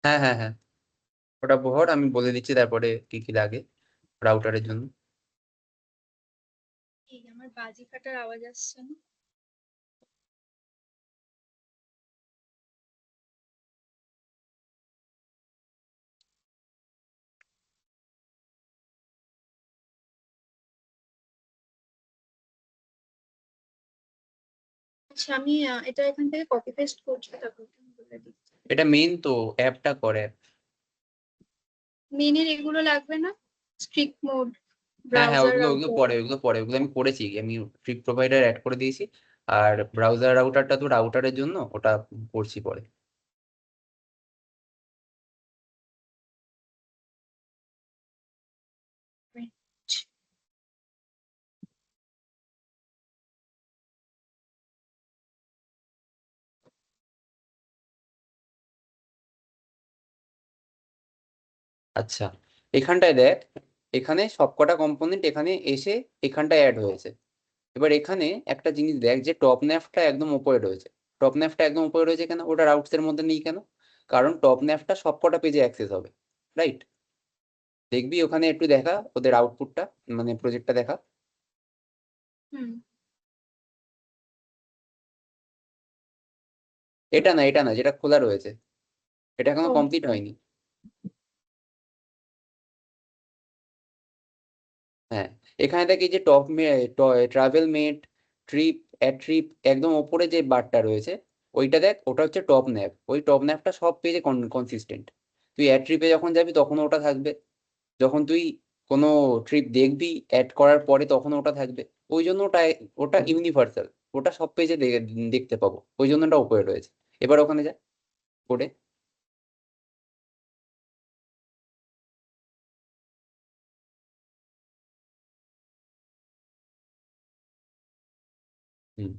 হ্যাঁ হ্যাঁ হ্যাঁ, ওটা বহর, আমি বলে দিচ্ছি তারপরে কি কি লাগে রাউটারের জন্য। এই আমার বাজি ফাটার আওয়াজ আসছে না? আচ্ছা, আমি এটা এখান থেকে কপি পেস্ট করছি, তারপর তুমি বলে দিচ্ছি। এটা মেইন তো, অ্যাপটা করে। মেনের এগুলো লাগবে না, স্ট্রিক্ট মোড, হ্যাঁ হ্যাঁ, ব্রাউজার ওগুলো ওগুলো রাউটার। পরে, ওগুলো পরে, ওগুলো আমি করেছি, আমি ট্রিপ প্রোভাইডার অ্যাড করে দিয়েছি। আর ব্রাউজার রাউটারটা তো রাউটারের জন্য, ওটা করছি পরে। আচ্ছা, এখানটায় দেখ, এখানে সবকটা কম্পোনেন্ট এখানে এসে এখানটায় অ্যাড হয়েছে। এবার এখানে একটা জিনিস দেখ, যে টপ ন্যাভটা একদম উপরে রয়েছে। টপ ন্যাভটা একদম উপরে রয়েছে কেন? ওটা রাউটস এর মধ্যে নেই কেন? কারণ টপ ন্যাভটা সবকটা পেজে অ্যাক্সেস হবে, রাইট? দেখবি ওখানে একটু দেখা ওদের আউটপুটটা, মানে প্রজেক্টটা দেখা। হুম। এটা না, এটা না, যেটা খোলা রয়েছে, এটা এখনো ও কমপ্লিট হয়নি। হ্যাঁ, এখানে দেখি যে top travel mate, trip, add trip, একদম ওপরে যে বারটা রয়েছে, ওইটা দেখ, ওটা হচ্ছে টপ ন্যাভ। ওই টপ ন্যাভটা সব পেজে কনসিস্টেন্ট। তুই অ্যাড ট্রিপে যখন যাবি তখন ওটা থাকবে, যখন তুই কোনো ট্রিপ দেখবি অ্যাড করার পরে তখন ওটা থাকবে। ওই জন্য ওটা, ওটা ইউনিভার্সাল, ওটা সব পেজে দেখতে পাবো, ওই জন্য ওটা উপরে রয়েছে। এবার ওখানে যা করে। হুম,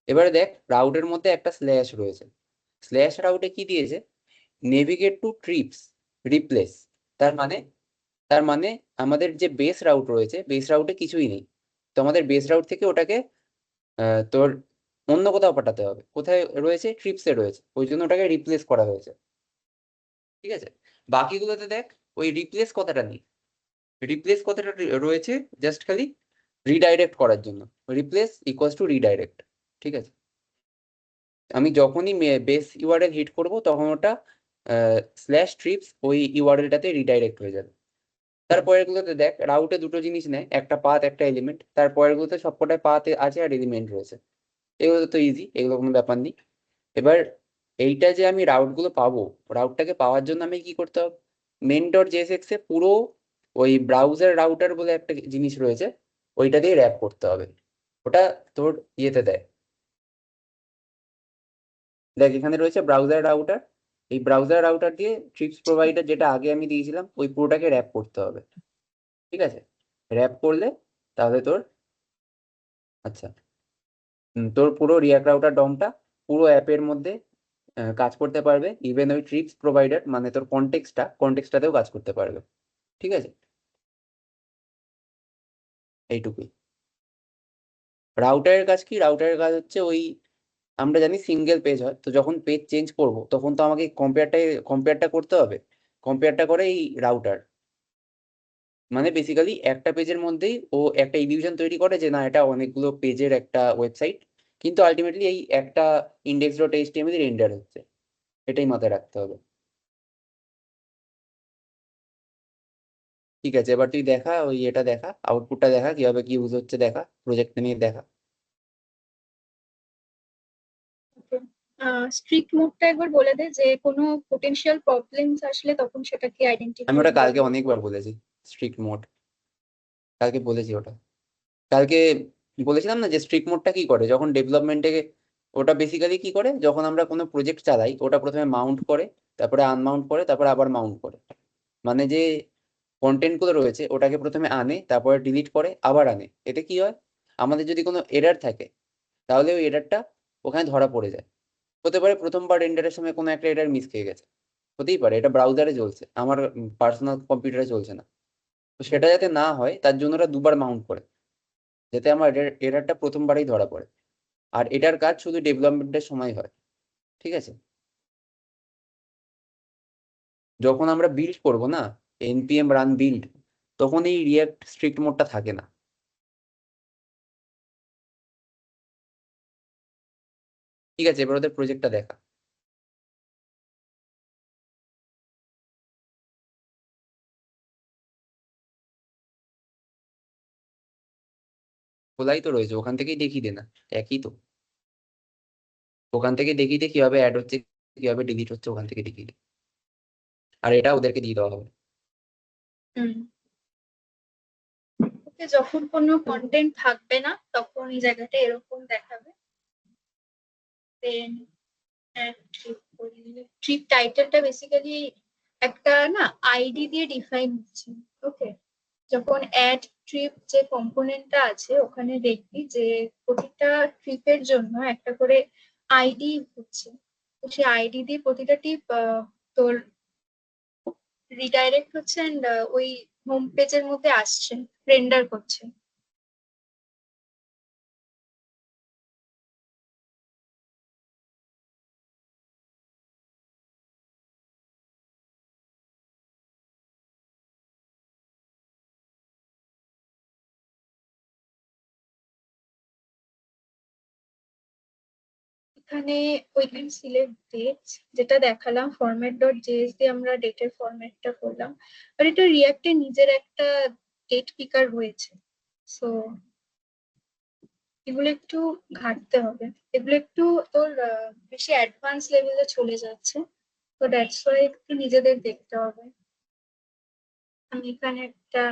এবারে দেখ রাউটের মধ্যে একটা স্ল্যাশ রয়েছে। স্ল্যাশ রাউটে কি দিয়েছে? Navigate two TRIPS replace. তার মানে, তার মানে আমাদের যে বেস রাউট রয়েছে, বেস রাউটে কিছুই নেই। তো আমাদের বেস রাউট থেকে ওটাকে তোর অন্য কোথাও পাঠাতে হবে। কোথায় রয়েছে? ট্রিপসে রয়েছে, ওই জন্য ওটাকে রিপ্লেস করা হয়েছে। ঠিক আছে, বাকিগুলোতে দেখ ওই রিপ্লেস কথাটা নেই। রিপ্লেস কথাটা রয়েছে জাস্ট খালি রিডাইরেক্ট করার জন্য। Replace equals to redirect. ঠিক আছে, আমি যখনই বেস ইউআরএল হিট করব তখন ওটা স্ল্যাশ ট্রিপস ওই ইউআরএলটাতে রিডাইরেক্ট হয়ে যাবে। তারপরের গুলোতে দেখ রাউটে দুটো জিনিস নেয়, একটা পাথ একটা এলিমেন্ট। তারপরের গুলোতে সবকটায় পাথ আছে আর এলিমেন্ট রয়েছে। এগুলো তো ইজি, এগুলো কোনো ব্যাপার নেই। এবার এইটা যে আমি রাউট গুলো পাবো, রাউটটাকে পাওয়ার জন্য আমি কি করতে হবে? মেন ডট জেএসএক্স এ পুরো ওই ব্রাউজার রাউটার বলে একটা জিনিস রয়েছে, ওইটা দিয়ে র্যাপ করতে হবে। ওটা তোর ইয়েতে দেয়, দেখ এখানে রয়েছে ব্রাউজার রাউটার। এই ব্রাউজার রাউটার দিয়ে ট্রিপস প্রোভাইডার যেটা আগে আমি দিয়েছিলাম ওই পুরোটাকে র্যাপ করতে হবে। ঠিক আছে, র্যাপ করলে তাহলে তোর, আচ্ছা, তোর পুরো রিয়াক্ট রাউটার ডমটা পুরো অ্যাপের মধ্যে কাজ করতে পারবে। ইভেন ওই ট্রিপস প্রোভাইডার মানে তোর কনটেক্সটটাতেও কাজ করতে পারবে। ঠিক আছে, এইটুকুই। রাউটারের কাজ কি? রাউটারের কাজ হচ্ছে ওই, আমরা জানি সিঙ্গেল পেজ হয়, তো যখন পেজ চেঞ্জ করব তখন তো আমাকে কম্পেয়ারটা করতে হবে। কম্পেয়ারটা করে এই রাউটার, মানে বেসিক্যালি একটা পেজের মধ্যেই ও একটা ইলিউশন তৈরি করে যে না এটা অনেকগুলো পেজের একটা ওয়েবসাইট, কিন্তু আলটিমেটলি এই একটা ইন্ডেক্স ডট এইচটিএমএল রেন্ডার হচ্ছে। এটাই মাথায় রাখতে হবে। ঠিক আছে, এবার তুই দেখা ওই এটা দেখা, আউটপুটটা দেখা কিভাবে কি ইউজ হচ্ছে, দেখা প্রজেক্টটা নিয়ে দেখা। স্ট্রিক্ট মোডটা একবার বলে দে, যে কোনো পোটেনশিয়াল প্রবলেমস আসলে তখন সেটাকে আমি আইডেন্টিফাই ওটা কালকে করবে। অনেকবার বলেছি, স্ট্রিক্ট মোড, কালকে বলেছি ওটা। কালকে বলেছিলাম না যে স্ট্রিক্ট মোডটা কি করে যখন ডেভেলপমেন্টে, ওটা বেসিক্যালি কি করে যখন আমরা কোনো প্রজেক্ট চালাই, ওটা প্রথমে মাউন্ট করে, তারপরে আনমাউন্ট করে, তারপরে আবার মাউন্ট করে। মানে যে কন্টেন্ট গুলো রয়েছে ওটাকে প্রথমে আনে, তারপরে ডিলিট করে, আবার আনে। এতে কি হয়, আমাদের যদি কোনো এরার থাকে তাহলে ওই এরারটা ওখানে ধরা পড়ে যায়। হতে পারে প্রথমবার রেন্ডারের সময় কোনো একটা এরার মিস খেয়ে গেছে, হতেই পারে, এটা ব্রাউজারে চলছে, আমার পার্সোনাল কম্পিউটারে চলছে না। তো সেটা যাতে না হয় তার জন্য ওরা দুবার মাউন্ট করে, যাতে আমার এরারটা প্রথমবারেই ধরা পড়ে। আর এটার কাজ শুধু ডেভেলপমেন্টের সময় হয়। ঠিক আছে, যখন আমরা বিল্ড করব না, npm রান বিল্ড, তখন এই রিয়াক্ট স্ট্রিক্ট মোডটা থাকে না। ঠিক আছে, এবার ওদের প্রজেক্টটা দেখা। খোলাই তো রয়েছে, ওখান থেকেই দেখিয়ে দে না, একই তো। ওখান থেকে দেখিয়ে দে কিভাবে অ্যাড হচ্ছে। কিভাবে ডিলিট হচ্ছে ওখান থেকে দেখিয়ে দিই। আর এটা ওদেরকে দিয়ে দেওয়া হবে। হুম। ওকে, যখন কোনো কন্টেন্ট থাকবে না তখন এই জায়গাটা এরকম দেখাবে। দেন ট্রিপ টাইটেলটা বেসিক্যালি একটা না আইডি দিয়ে ডিফাইন হচ্ছে। ওকে, যখন অ্যাড ট্রিপ যে কম্পোনেন্টটা আছে ওখানে দেখবি যে প্রতিটা ট্রিপের জন্য একটা করে আইডি হচ্ছে। তো সেই আইডি দিয়ে প্রতিটা ট্রিপ তোর রিডাইরেক্ট হচ্ছে অ্যান্ড ওই হোম পেজের মধ্যে আসছে, রেন্ডার করছে। এখানে উইদিন সিলেক্ট ডেট যেটা দেখালাম, ফরম্যাট ডট জেএস দিয়ে আমরা ডেটের ফরম্যাটটা করলাম। আর এটা রিয়াক্টে নিজের একটা ডেট পিকার রয়েছে। সো এগুলো একটু ঘাটতে হবে, এগুলো একটু তোর বেশি অ্যাডভান্স লেভেলে চলে যাচ্ছে। তো দ্যাটস ওয়াই একটু নিজেদের দেখতে হবে। আমি এখানে একটা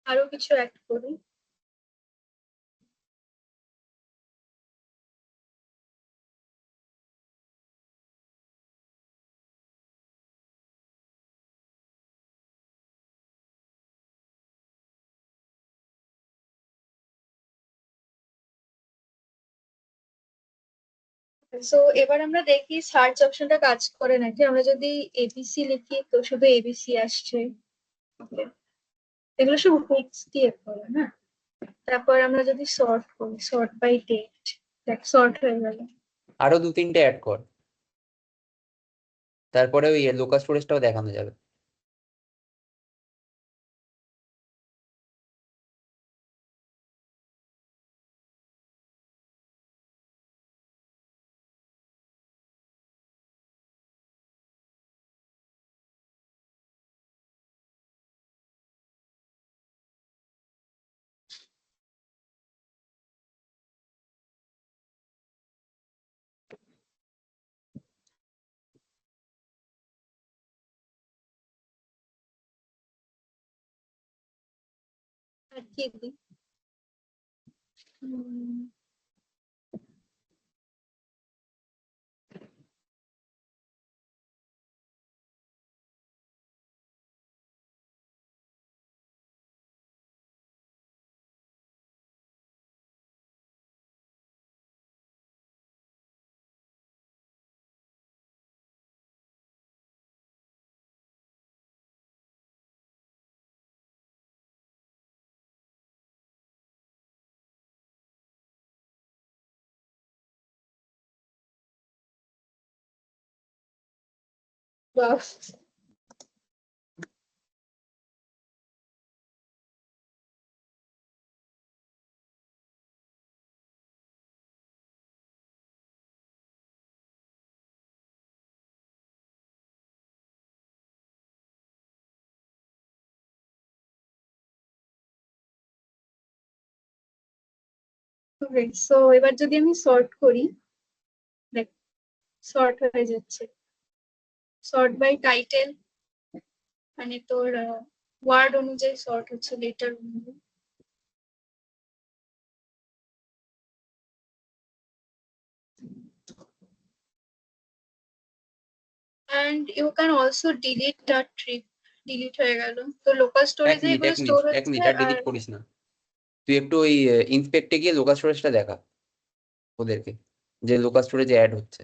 আরো কিছু অ্যাড করি। সো এবার আমরা দেখি সার্চ অপশনটা কাজ করে নাকি। আমরা যদি এবিসি লিখি তো শুধু এবিসি আসছে। Okay, এগুলো সব হুকস দিয়ে করে না। তারপর আমরা যদি সর্ট করি, সর্ট বাই ডেট, দেখ সর্ট হয়ে গেল। আরো 2-3টে অ্যাড কর, তারপরে ওই লোকাল স্টোরেজটাও দেখানো যাবে। আর কি দিই? উম, বাহ, সো এবার যদি আমি সর্ট করি, দেখ সর্ট হয়ে যাচ্ছে। সর্ট বাই টাইটেল, মানে তোর ওয়ার্ড অনুযায়ী সর্ট হচ্ছে, লেটার অনুযায়ী। and you can also delete that trip, delete হয়ে গেল। তো লোকাল এক স্টোরেজে মিনিট এগুলো এক মিনিট স্টোর এক হচ্ছে। মিনিট, আর আর ডিলিট করিস না। তুই একটু ওই ইন্সপেক্টে গিয়ে লোকাল স্টোরেজটা দেখা ওদেরকে, যে লোকাল স্টোরেজে অ্যাড হচ্ছে।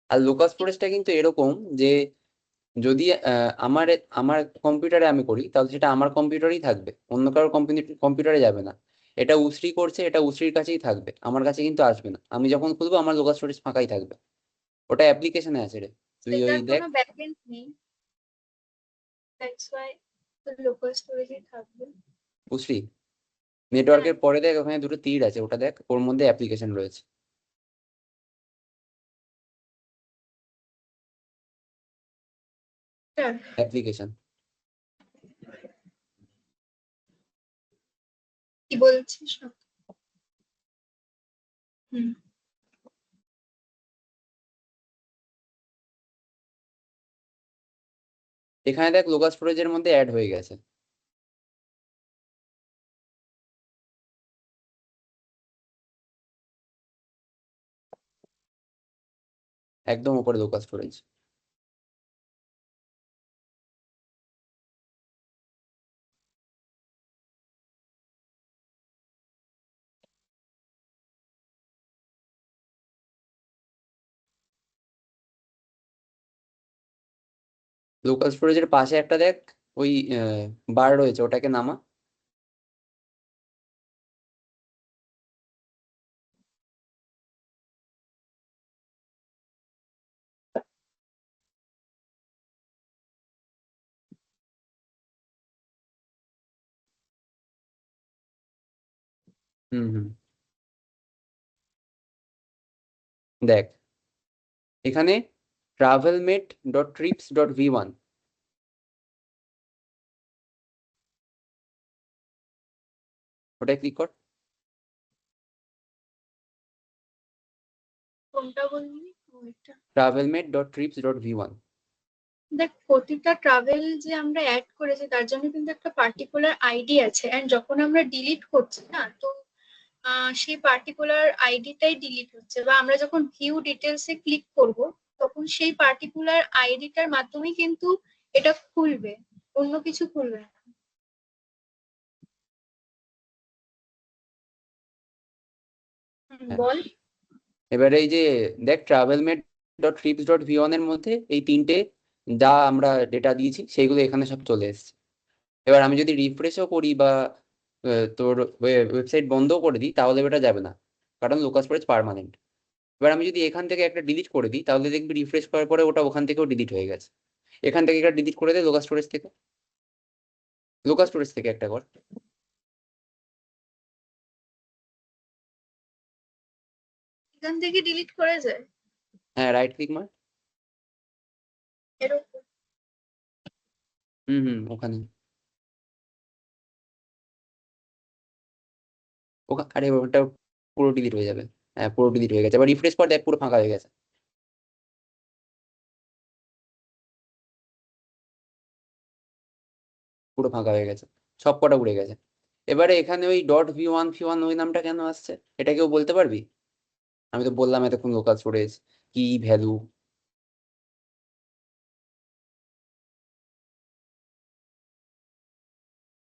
আর লোকাল স্টোরেজটা কিন্তু এরকম যে যদি আমার আমার কম্পিউটারে আমি করি তাহলে সেটা আমার কম্পিউটারেই থাকবে, অন্য কারোর কম্পিউটারে যাবে না। এটা উসরি করছে, এটা উসরির কাছেই থাকবে, আমার কাছে কিন্তু আসবে না। আমি যখন খুলবো আমার লোকাল স্টোরেজ ফাঁকাই থাকবে। ওটা অ্যাপ্লিকেশনে আছে রে, তুই ওই সেটার দেখ। কোনো ব্যাকএন্ড নেই, দ্যাটস ওয়াই লোকাল স্টোরেজে থাকবে। উসরি হ্যাঁ, নেটওয়ার্কের পরে দেখ ওখানে দুটো তীর আছে, ওটা দেখ, ওর মধ্যে অ্যাপ্লিকেশন রয়েছে। এটা অ্যাপ্লিকেশন। কি বলছিস? হুম। এখানে দেখ লোকাল স্টোরেজের মধ্যে অ্যাড হয়ে গেছে। একদম উপরে লোকাল স্টোরেজ। লোকাল স্টোরেজের পাশে একটা দেখ ওই বার রয়েছে, ওটাকে নামা। হুম হুম। দেখ এখানে travelmate.trips.v1, ওটাই ক্লিক কর। কোনটা বললি? ওইটা। travelmate.trips.v1। দেখ, প্রতিটা ট্রাভেল যে আমরা অ্যাড করেছি তার জন্য কিন্তু একটা পার্টিকুলার আইডি আছে, এন্ড যখন আমরা ডিলিট করছি না, তো সেই পার্টিকুলার আইডিটাই ডিলিট হচ্ছে, বা আমরা যখন ভিউ ডিটেলসে ক্লিক করব তখন সেই পার্টিকুলার আইডিটার মাধ্যমেই কিন্তু এটা খুলবে, অন্য কিছু খুলবে না। হ্যাঁ, বল। এবারে এই যে দেখ travelmate.trips.v1 এর মধ্যে এই তিনটে যা আমরা ডেটা দিয়েছি সেইগুলো এখানে সব চলে এসেছে। এবার আমি যদি রিফ্রেশও করি বা তোর ওয়েবসাইট বন্ধও করে দিই তাহলে এটা যাবে না, কারণ লোকাল স্টোরেজ পার্মানেন্ট। এবার আমি যদি এখান থেকে একটা ডিলিট করে দিই তাহলে দেখবি রিফ্রেশ করার পরে ওটা ওখান থেকেও ডিলিট হয়ে গেছে। এখান থেকে একটা ডিলিট করে দে লোকাল স্টোরেজ থেকে, লোকাল স্টোরেজ থেকে একটা কর। এখান থেকে ডিলিট করা যায়? হ্যাঁ, রাইট ক্লিক মার। এরকম? হুম হুম, ওখানে। ওখানে আরে ওটা পুরো ডিলিট হয়ে যাবে। হ্যাঁ পুরো ডিলিট হয়ে গেছে, এবার রিফ্রেশ কর দেখ পুরো ফাঁকা হয়ে গেছে। পুরো ফাঁকা হয়ে গেছে, সব কটা উড়ে গেছে। এবারে এখানে ওই .v1 ওই নামটা কেন আসছে, এটা কেউ বলতে পারবি? আমি তো বললাম এতক্ষণ লোকাল স্টোরেজ কি ভ্যালু।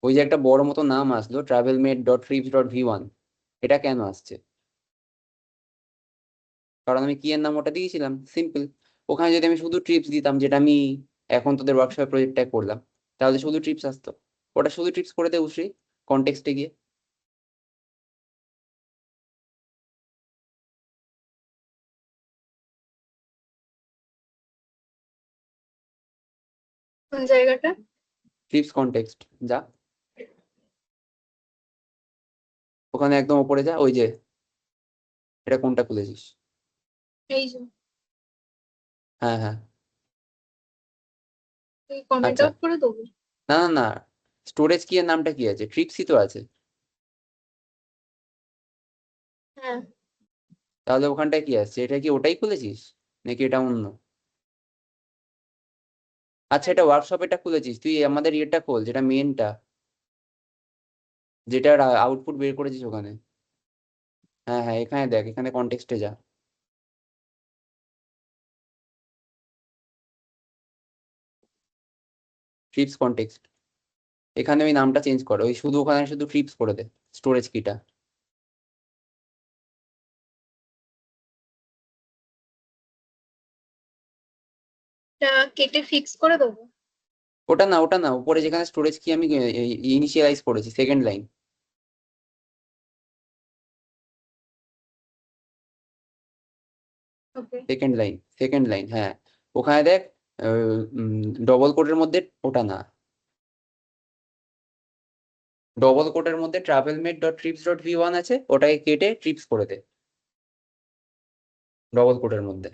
ওই যে একটা বড় মতো নাম আসলো travelmate.trips.v1, এটা কেন আসছে? কারণ আমি কি এর নাম ওটা দিয়েছিলাম সিম্পল। ওখানে যদি আমি শুধু ট্রিপস দিতাম, যেটা আমি এখন তোদের ওয়ার্কশপ প্রজেক্টটা করলাম, তাহলে শুধু ট্রিপস আসতো। ওটা শুধু ট্রিপস করে দে উশ্রী, কনটেক্সটে গিয়ে। কোন জায়গাটা? ট্রিপস কনটেক্সট যা, ওখানে একদম ওপরে যা, ওই যে এটা কোনটা খুলেছিস। এই যে, হ্যাঁ হ্যাঁ। তুই কমেন্ট আচ্ছা, আউট করে দেবো? না না না, স্টোরেজ কি এর নামটা কি আছে, ট্রিপসই তো আছে। হ্যাঁ। তাহলে ওখানটায় কি আসছে, এটা কি ওটাই খুলেছিস নাকি এটা অন্য? আচ্ছা, হ্যাঁ। এটা ওয়ার্কশপ এটা খুলেছিস তুই, আমাদের ইয়েটা খোল যেটা মেনটা, যেটার আউটপুট বের করেছিস ওখানে। হ্যাঁ হ্যাঁ, এখানে দেখ, এখানে কনটেক্সটে যা। ট্রিপস কনটেক্সট, এখানে ওই নামটা চেঞ্জ কর, ওই শুধু ওখানে শুধু ট্রিপস করে দে, স্টোরেজ কিটা। এটা কেটে ফিক্স করে দেবো? ওটা না, ওটা না, উপরে যেখানে স্টোরেজ কি আমি ইনিশিয়ালাইজ করেছি second line. Okay second line হ্যাঁ, ওখানে দেখ ডবল কোটের মধ্যে ওটা না, ডবল কোটের মধ্যে travelmate.trips.v1 আছে, ওটাকে কেটে ট্রিপস করে দে ডবল কোটের মধ্যে।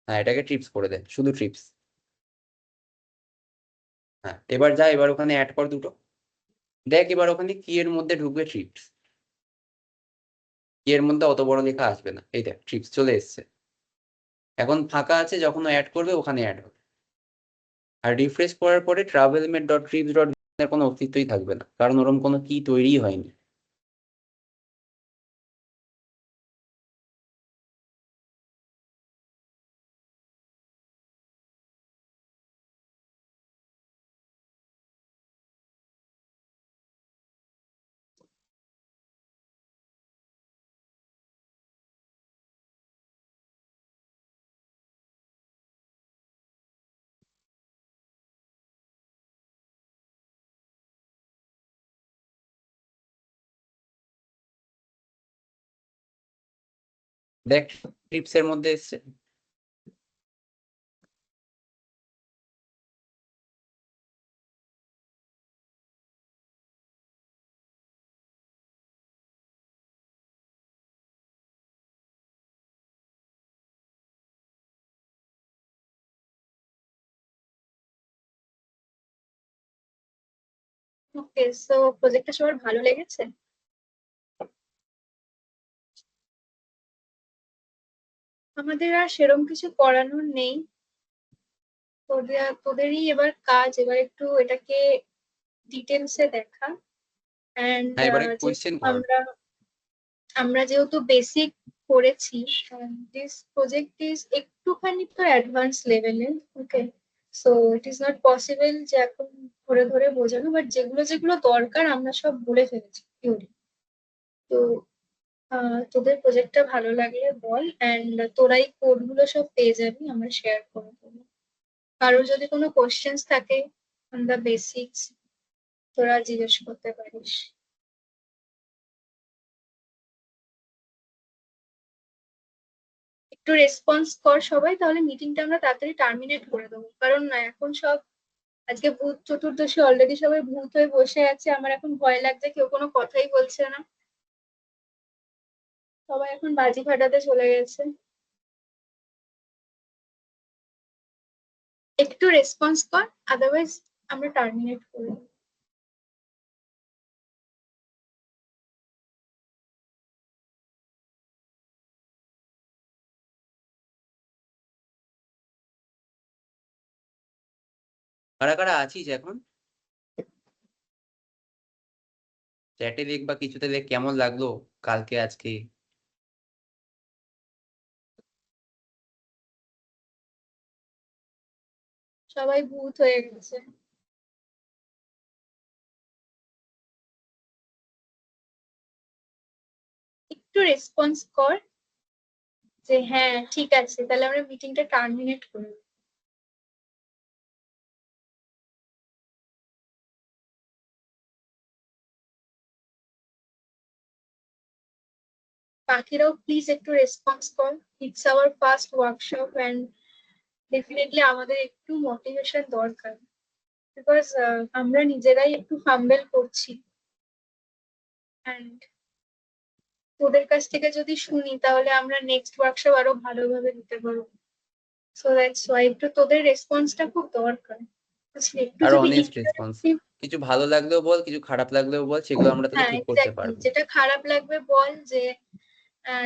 হ্যাঁ, এটাকে ট্রিপস করে দে, শুধু ট্রিপস। হ্যাঁ, এবার যা, এবার ওখানে অ্যাড কর দুটো। দেখ এবার ওখানে কি এর মধ্যে ঢুকবে ট্রিপস, কি এর মধ্যে অত বড় লেখা আসবে না, এই দেখ ট্রিপস চলে এসছে। এখন ফাঁকা আছে, যখন অ্যাড করবে ওখানে অ্যাড হবে। আর রিফ্রেশ করার পরে travelmate.trips.v1 এর কোনো অস্তিত্বই থাকবে না, কারণ ওরকম কোনো কি তৈরিই হয়নি। দেখ ট্রিপস এর মধ্যে এসছে। ওকে, সো প্রজেক্টটা সবার ভালো লেগেছে? আমাদের আর সেরকম কিছু করানোর নেই। তোদেরই এবার কাজ, এবার একটু এটাকে ডিটেলসে দেখা। অ্যান্ড হ্যাঁ, এবারে যেহেতু কোয়েশ্চেন কর। আমরা যেহেতু বেসিক করেছি, দিস প্রজেক্ট ইজ একটুখানি তো অ্যাডভান্স লেভেলের। Okay, so it is not possible যে এখন ধরে ধরে বোঝানো, বাট যেগুলো যেগুলো দরকার আমরা সব বলে ফেলেছি থিওরি। তো তোদের প্রজেক্টটা ভালো লাগলে বল, অ্যান্ড তোরাই কোড গুলো সব পেয়ে যাবি, আমরা শেয়ার করে দেবো। কারোর যদি কোনো কোশ্চেন্স থাকে অন দ্য বেসিক্স, তোরা জিজ্ঞেস করতে পারিস। একটু রেসপন্স কর সবাই, তাহলে মিটিংটা আমরা তাড়াতাড়ি টার্মিনেট করে দেবো। কারণ না এখন সব, আজকে ভূত চতুর্দশী, অলরেডি সবাই ভূত হয়ে বসে আছে, আমার এখন ভয় লাগছে, কেউ কোনো কথাই বলছে না, সবাই এখন বাজি ফাটাতে চলে গেছে। একটু রেসপন্স কর, আদারওয়াইজ আমরা টার্মিনেট করে দেবো। কারা কারা আছিস এখন? চ্যাটে দেখ বা কিছুতে দেখ কেমন লাগলো কালকে আজকে। সবাই ভূত হয়ে গেছে। একটু রেসপন্স কর যে হ্যাঁ ঠিক আছে, তাহলে আমরা মিটিংটা টার্মিনেট করি। বাকিরাও প্লিজ একটু রেসপন্স কর। It's our first workshop and definitely আমাদের একটু মোটিভেশন দরকার, বিকজ আমরা নিজেরাই একটু ফাম্বেল করছি। অ্যান্ড তোদের কাছ থেকে যদি শুনি তাহলে আমরা নেক্সট ওয়ার্কশপ আরো ভালোভাবে দিতে পারবো। সো দ্যাটস ওয়াই একটু তোদের রেসপন্সটা খুব দরকার, বুঝলি? একটু আর যদি অনেস্ট রেসপন্স, ইন্টারেক্টিভ। কিছু ভালো লাগলেও বল, কিছু খারাপ লাগলেও বল, সেগুলো আমরা তাহলে হ্যাঁ ঠিক করতে এক্স্যাক্টলি, পারবো। যেটা খারাপ লাগবে বল, যে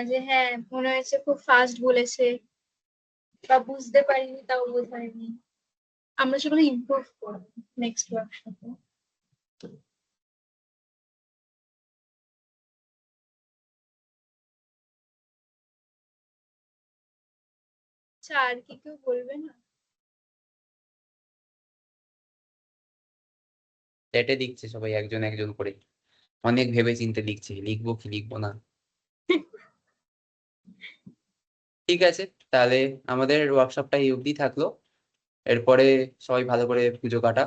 যে হ্যাঁ মনে হয়েছে খুব ফাস্ট বলেছে, বা বুঝতে পারিনি তাও বোঝায়নি, আমরা সেগুলো ইমপ্রুভ করবো নেক্সট ওয়ার্কশপে। আচ্ছা, আর কি কেউ বলবে না? চ্যাটে লিখছে সবাই একজন একজন করে, অনেক ভেবে চিন্তে লিখছে লিখবো কি লিখবো না। ঠিক আছে, তাহলে আমাদের ওয়ার্কশপটা এই অবধি থাকলো। এরপরে সবাই ভালো করে পুজো কাটা।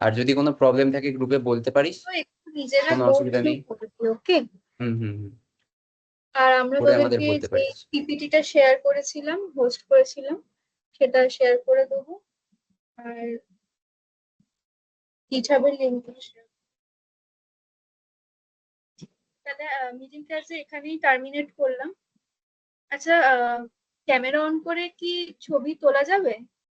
আর যদি কোনো প্রবলেম থাকে গ্রুপে বলতে পারিস। তো একটু নিজেরা কোনো গো অসুবিধা থ্রু নেই। করবি, ওকে? হুম হুম হুম। আর আমরা ওটাই আমাদের তোদেরকে বলতে যে পারিস। পিপিটিটা শেয়ার করেছিলাম, হোস্ট করেছিলাম, সেটা শেয়ার করে দেবো। আর গিটহাবের লিঙ্ক তাহলে মিটিং ক্লাসে এখানেই টার্মিনেট করলাম। আচ্ছা, ক্যামেরা অন করে কি ছবি তোলা যাবে?